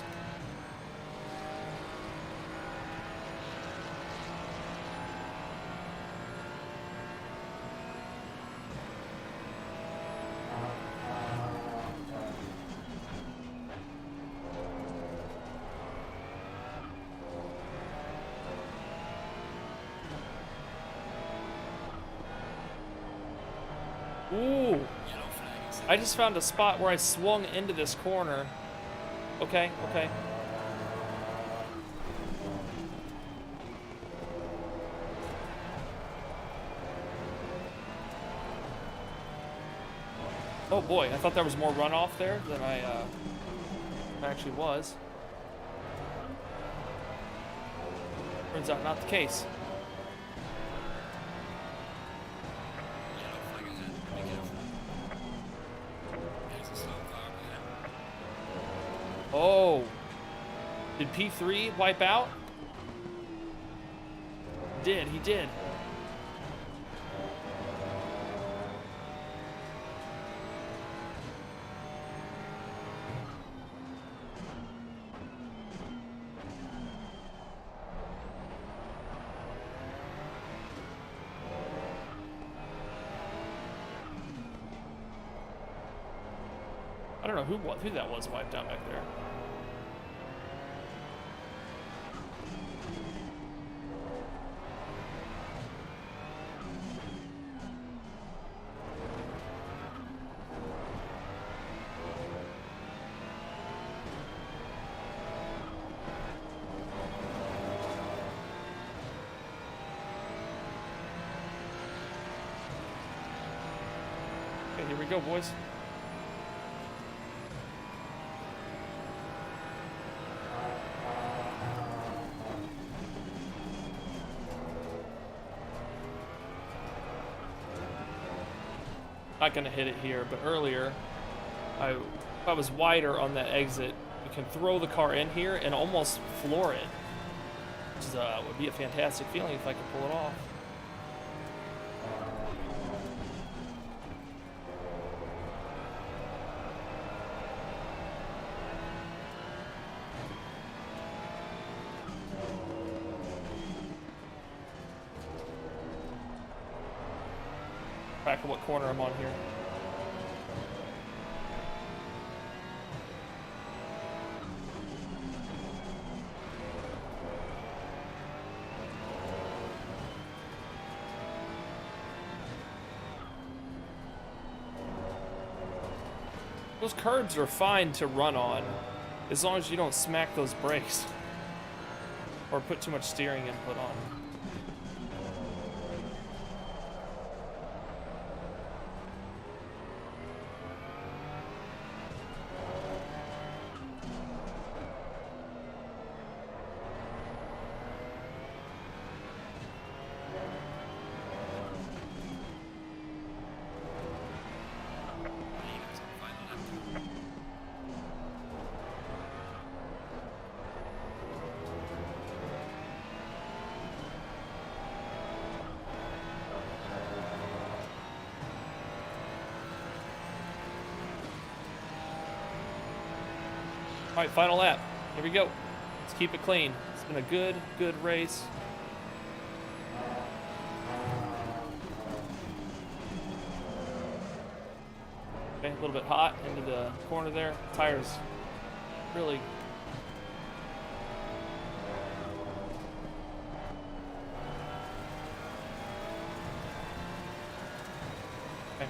Ooh. I just found a spot where I swung into this corner. Okay, okay. Oh boy, I thought there was more runoff there than I actually was. Turns out not the case. Oh, did P3 wipe out? He did. I don't know who that was wiped out back there. Okay, here we go, boys. Not gonna hit it here, but earlier, if I was wider on that exit, you can throw the car in here and almost floor it, which is, would be a fantastic feeling if I could pull it off. Back at what corner I'm on here. Those curbs are fine to run on, as long as you don't smack those brakes or put too much steering input on. All right, final lap. Here we go. Let's keep it clean. It's been a good race. Okay, a little bit hot into the corner there. Tires really. Okay.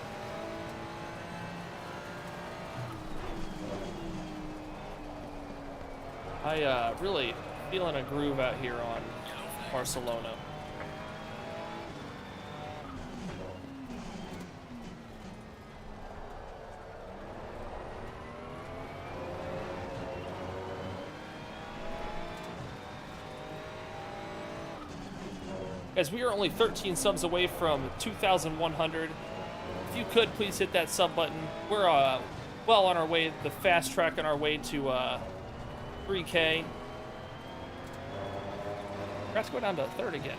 Really feeling a groove out here on Barcelona. Guys, we are only 13 subs away from 2,100. If you could, please hit that sub button. We're well on our way, the fast track on our way to 3K. Forgot to go down to third again.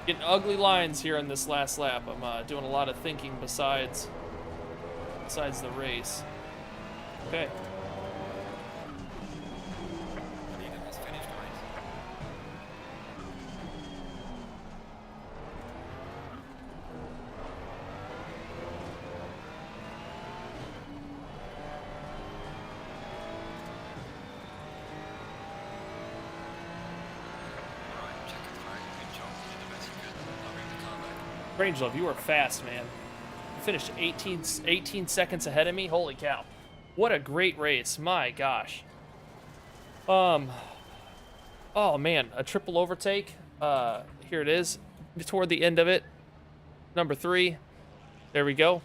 Getting ugly lines here in this last lap. I'm doing a lot of thinking besides the race. Okay. Rangelove, you are fast, man. You finished 18 seconds ahead of me. Holy cow. What a great race. My gosh. Oh man, a triple overtake. Here it is. Toward the end of it. Number 3. There we go.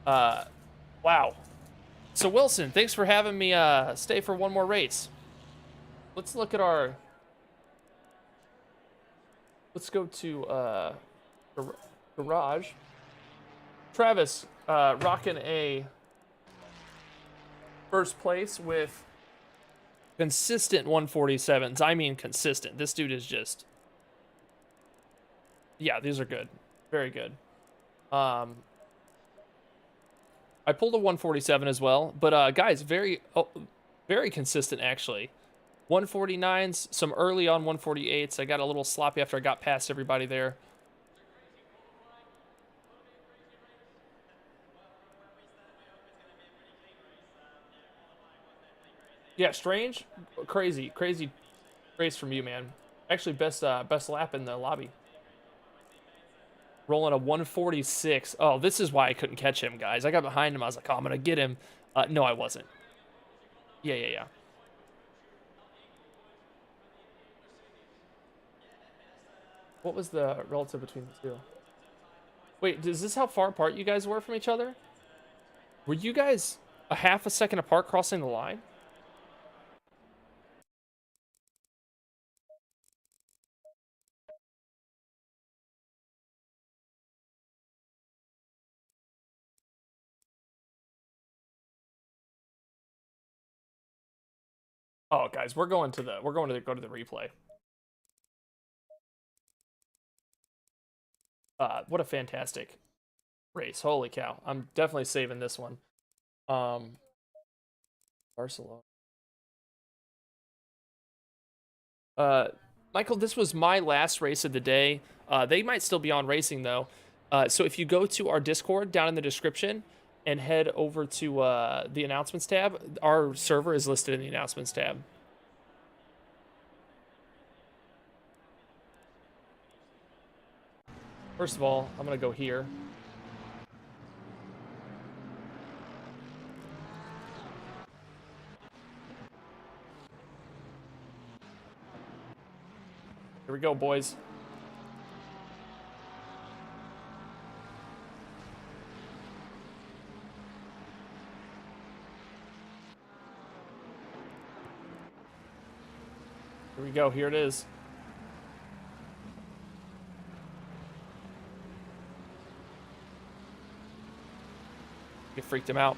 Wow. So Wilson, thanks for having me stay for one more race. Let's look at our... Let's go to garage. Travis rocking a first place with consistent 147s. I mean consistent. This dude is just... Yeah, these are good. Very good. I pulled a 147 as well. But guys, Very consistent, actually. 149s, some early on 148s. I got a little sloppy after I got past everybody there. Yeah, strange, crazy race from you, man. Actually, best lap in the lobby. Rolling a 146. Oh, this is why I couldn't catch him, guys. I got behind him. I was like, oh, I'm gonna get him. No, I wasn't. Yeah. What was the relative between the two? Wait, is this how far apart you guys were from each other? Were you guys a half a second apart crossing the line? Oh, guys, we're going to go to the replay. What a fantastic race. Holy cow. I'm definitely saving this one. Barcelona. Michael, this was my last race of the day. They might still be on racing though. So if you go to our Discord down in the description and head over to the announcements tab, our server is listed in the announcements tab. First of all, I'm gonna go here. Here we go, boys. Here we go. Here it is. You freaked him out.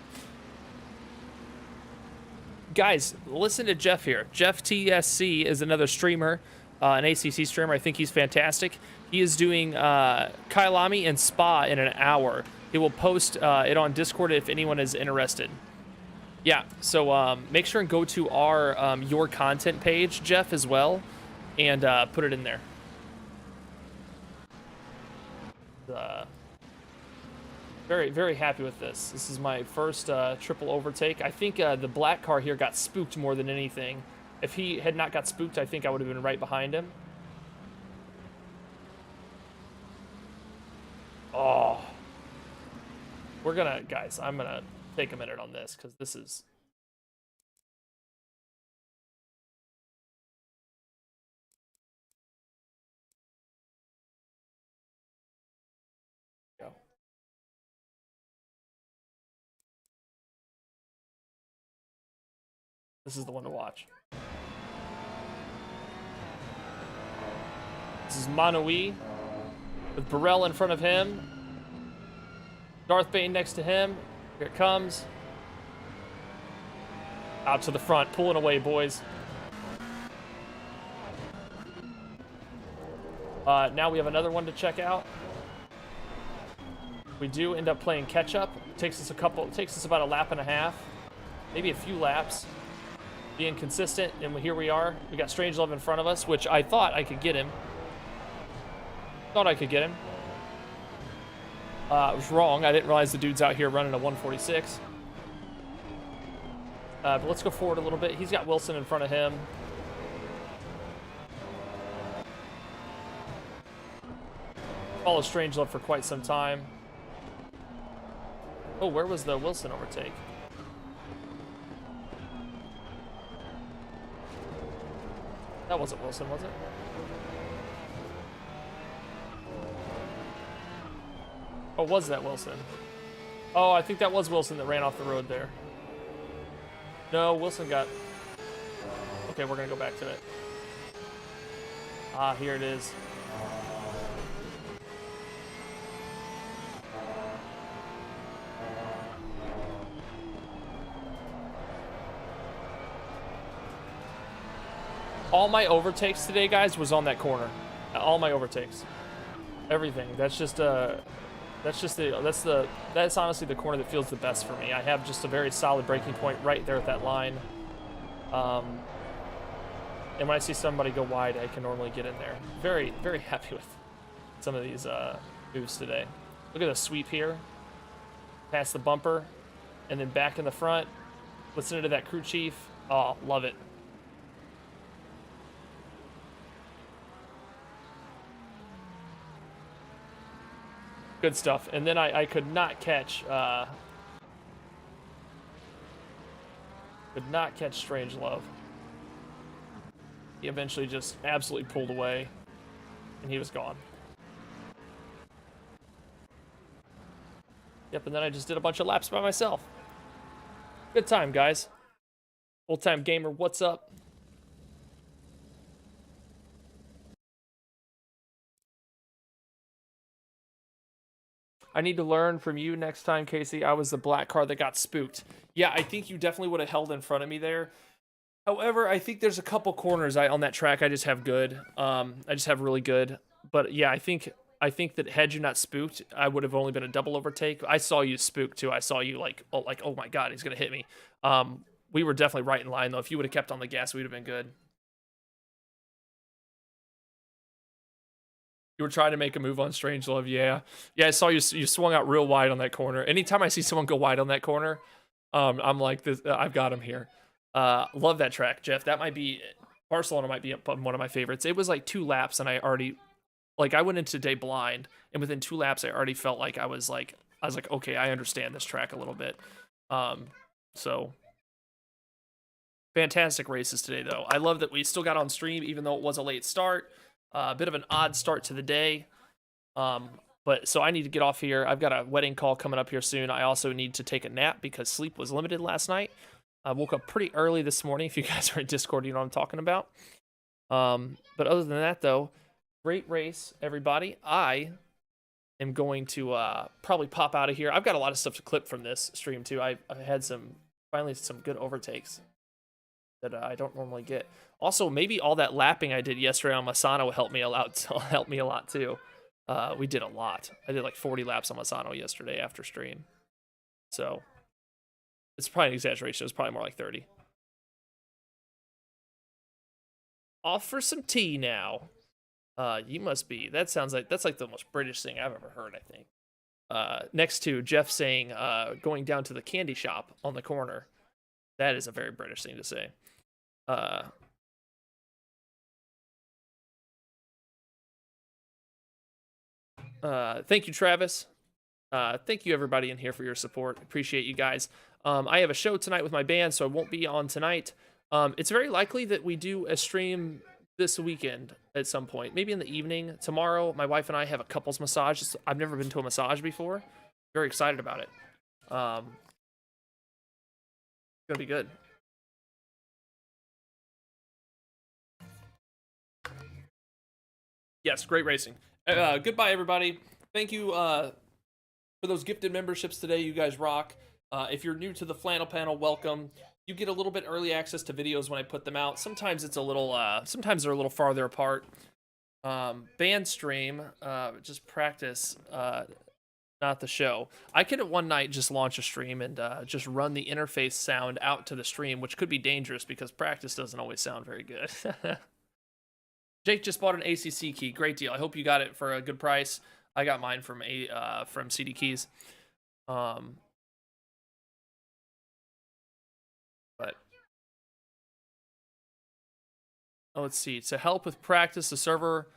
Guys, listen to Jeff here. Jeff TSC is another streamer, an ACC streamer. I think he's fantastic. He is doing Kyalami and Spa in an hour. He will post it on Discord if anyone is interested. Yeah, so make sure and go to our Your Content page, Jeff, as well, and put it in there. Very, very happy with this. This is my first triple overtake. I think the black car here got spooked more than anything. If he had not got spooked, I think I would have been right behind him. Oh. We're gonna, guys, I'm gonna take a minute on this because this is... Go. This is the one to watch. This is Manui with Burrell in front of him. Darth Bane next to him. Here it comes. Out to the front, pulling away, boys. Now we have another one to check out. We do end up playing catch up. Takes us about a lap and a half, maybe a few laps. Being consistent, and here we are. We got Strangelove in front of us, which I thought I could get him. I was wrong. I didn't realize the dude's out here running a 146. But let's go forward a little bit. He's got Wilson in front of him. Followed Strangelove for quite some time. Oh, where was the Wilson overtake? That wasn't Wilson, was it? Oh, was that Wilson? Oh, I think that was Wilson that ran off the road there. No, Wilson got... Okay, we're gonna go back to it. Ah, here it is. All my overtakes today, guys, was on that corner. All my overtakes. Everything. That's honestly the corner that feels the best for me. I have just a very solid braking point right there at that line. And when I see somebody go wide, I can normally get in there. Very, very happy with some of these moves today. Look at the sweep here. Past the bumper, and then back in the front. Listening to that crew chief. Oh, love it. Good stuff. And then I could not catch Strangelove. He eventually just absolutely pulled away, and he was gone. Yep, and then I just did a bunch of laps by myself. Good time, guys. Old time gamer, what's up? I need to learn from you next time, Casey. I was the black car that got spooked. Yeah, I think you definitely would have held in front of me there. However, I think there's a couple corners on that track I just have good. I just have really good. But yeah, I think that had you not spooked, I would have only been a double overtake. I saw you spook too. I saw you like, oh my God, he's gonna hit me. We were definitely right in line though. If you would have kept on the gas, we'd have been good. You were trying to make a move on Strangelove, yeah. Yeah, I saw you swung out real wide on that corner. Anytime I see someone go wide on that corner, I'm like, this, I've got him here. Love that track, Jeff. That might be, Barcelona might be one of my favorites. It was like 2 laps and I already, like I went into today blind, and within 2 laps I already felt like I was like, okay, I understand this track a little bit. So fantastic races today though. I love that we still got on stream even though it was a late start. A bit of an odd start to the day. But so I need to get off here. I've got a wedding call coming up here soon. I also need to take a nap because sleep was limited last night. I woke up pretty early this morning. If you guys are in Discord, you know what I'm talking about. But other than that, though, great race, everybody. I am going to probably pop out of here. I've got a lot of stuff to clip from this stream, too. I had finally some good overtakes that I don't normally get. Also, maybe all that lapping I did yesterday on Masano will help me a lot too. We did a lot. I did like 40 laps on Masano yesterday after stream. So it's probably an exaggeration. It was probably more like 30. Off for some tea now. You must be. That's like the most British thing I've ever heard, I think. Next to Jeff saying going down to the candy shop on the corner. That is a very British thing to say. Thank you, Travis. Thank you, everybody in here, for your support. Appreciate you guys. I have a show tonight with my band, so I won't be on tonight. It's very likely that we do a stream this weekend at some point, maybe in the evening. Tomorrow, my wife and I have a couples massage. I've never been to a massage before. Very excited about it. It's gonna be good. Yes, great racing. Goodbye, everybody. Thank you for those gifted memberships today. You guys rock. If you're new to the Flannel Panel, welcome. You get a little bit early access to videos when I put them out. Sometimes it's a little, sometimes they're a little farther apart. Band stream, just practice, not the show. I could at one night just launch a stream and just run the interface sound out to the stream, which could be dangerous because practice doesn't always sound very good. Jake just bought an ACC key. Great deal. I hope you got it for a good price. I got mine from CD Keys. But let's see. To help with practice, the server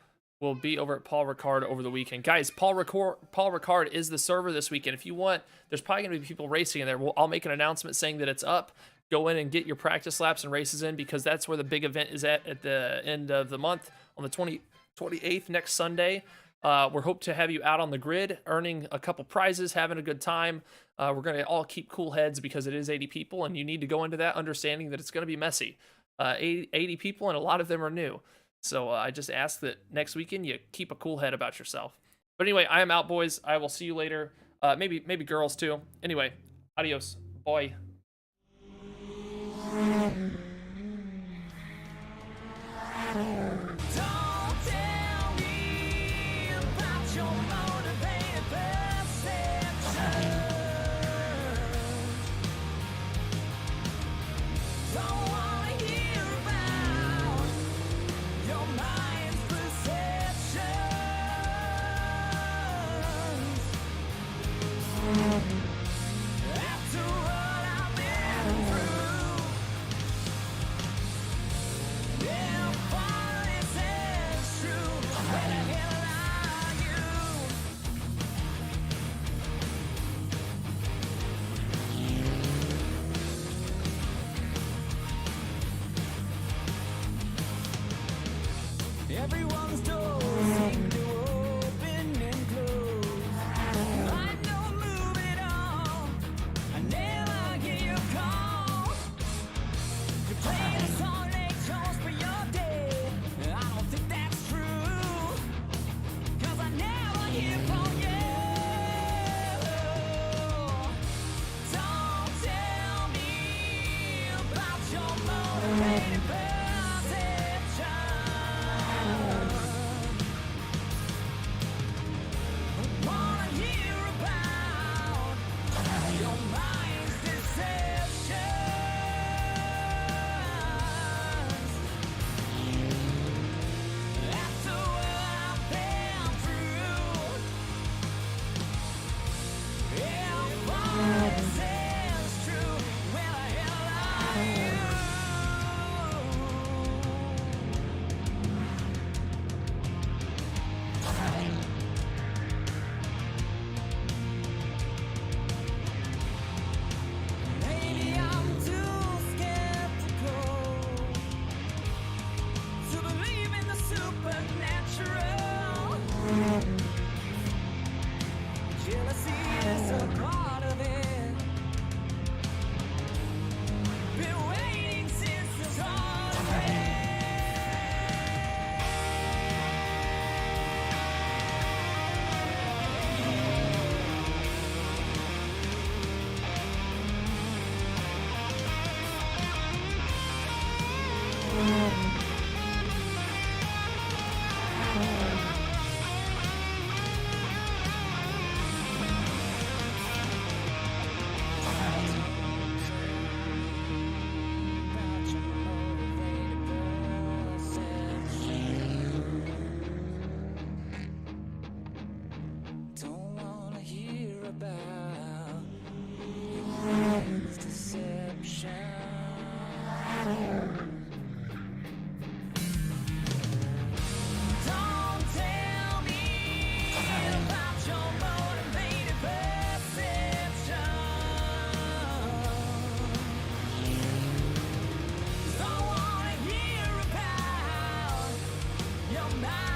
will be over at Paul Ricard over the weekend. Guys, Paul Ricard is the server this weekend. If you want, there's probably going to be people racing in there. I'll make an announcement saying that it's up. Go in and get your practice laps and races in because that's where the big event is at the end of the month on the 28th, next Sunday. We're hope to have you out on the grid, earning a couple prizes, having a good time. We're going to all keep cool heads because it is 80 people, and you need to go into that understanding that it's going to be messy. 80 people, and a lot of them are new. So I just ask that next weekend you keep a cool head about yourself. But anyway, I am out, boys. I will see you later. Maybe girls too. Anyway, adios. Bye. Don't tell me about your motivated perception. Don't wanna hear Everyone's doors seem to open and close. I know moving on. I never hear you call. You play the song they chose for your day. I don't think that's true. 'Cause I never hear from you. Don't tell me about your motivated perception. I wanna hear about your mind's deceptions. After what I've been through, if all this is true, where the hell are you? Maybe I'm too skeptical to believe in the supernatural. Jealousy is a part of it. Been waiting since the start of it. About your motivated perception. Don't wanna hear about your mind's deception. Don't tell me about your motivated perception. Don't wanna hear about your mind.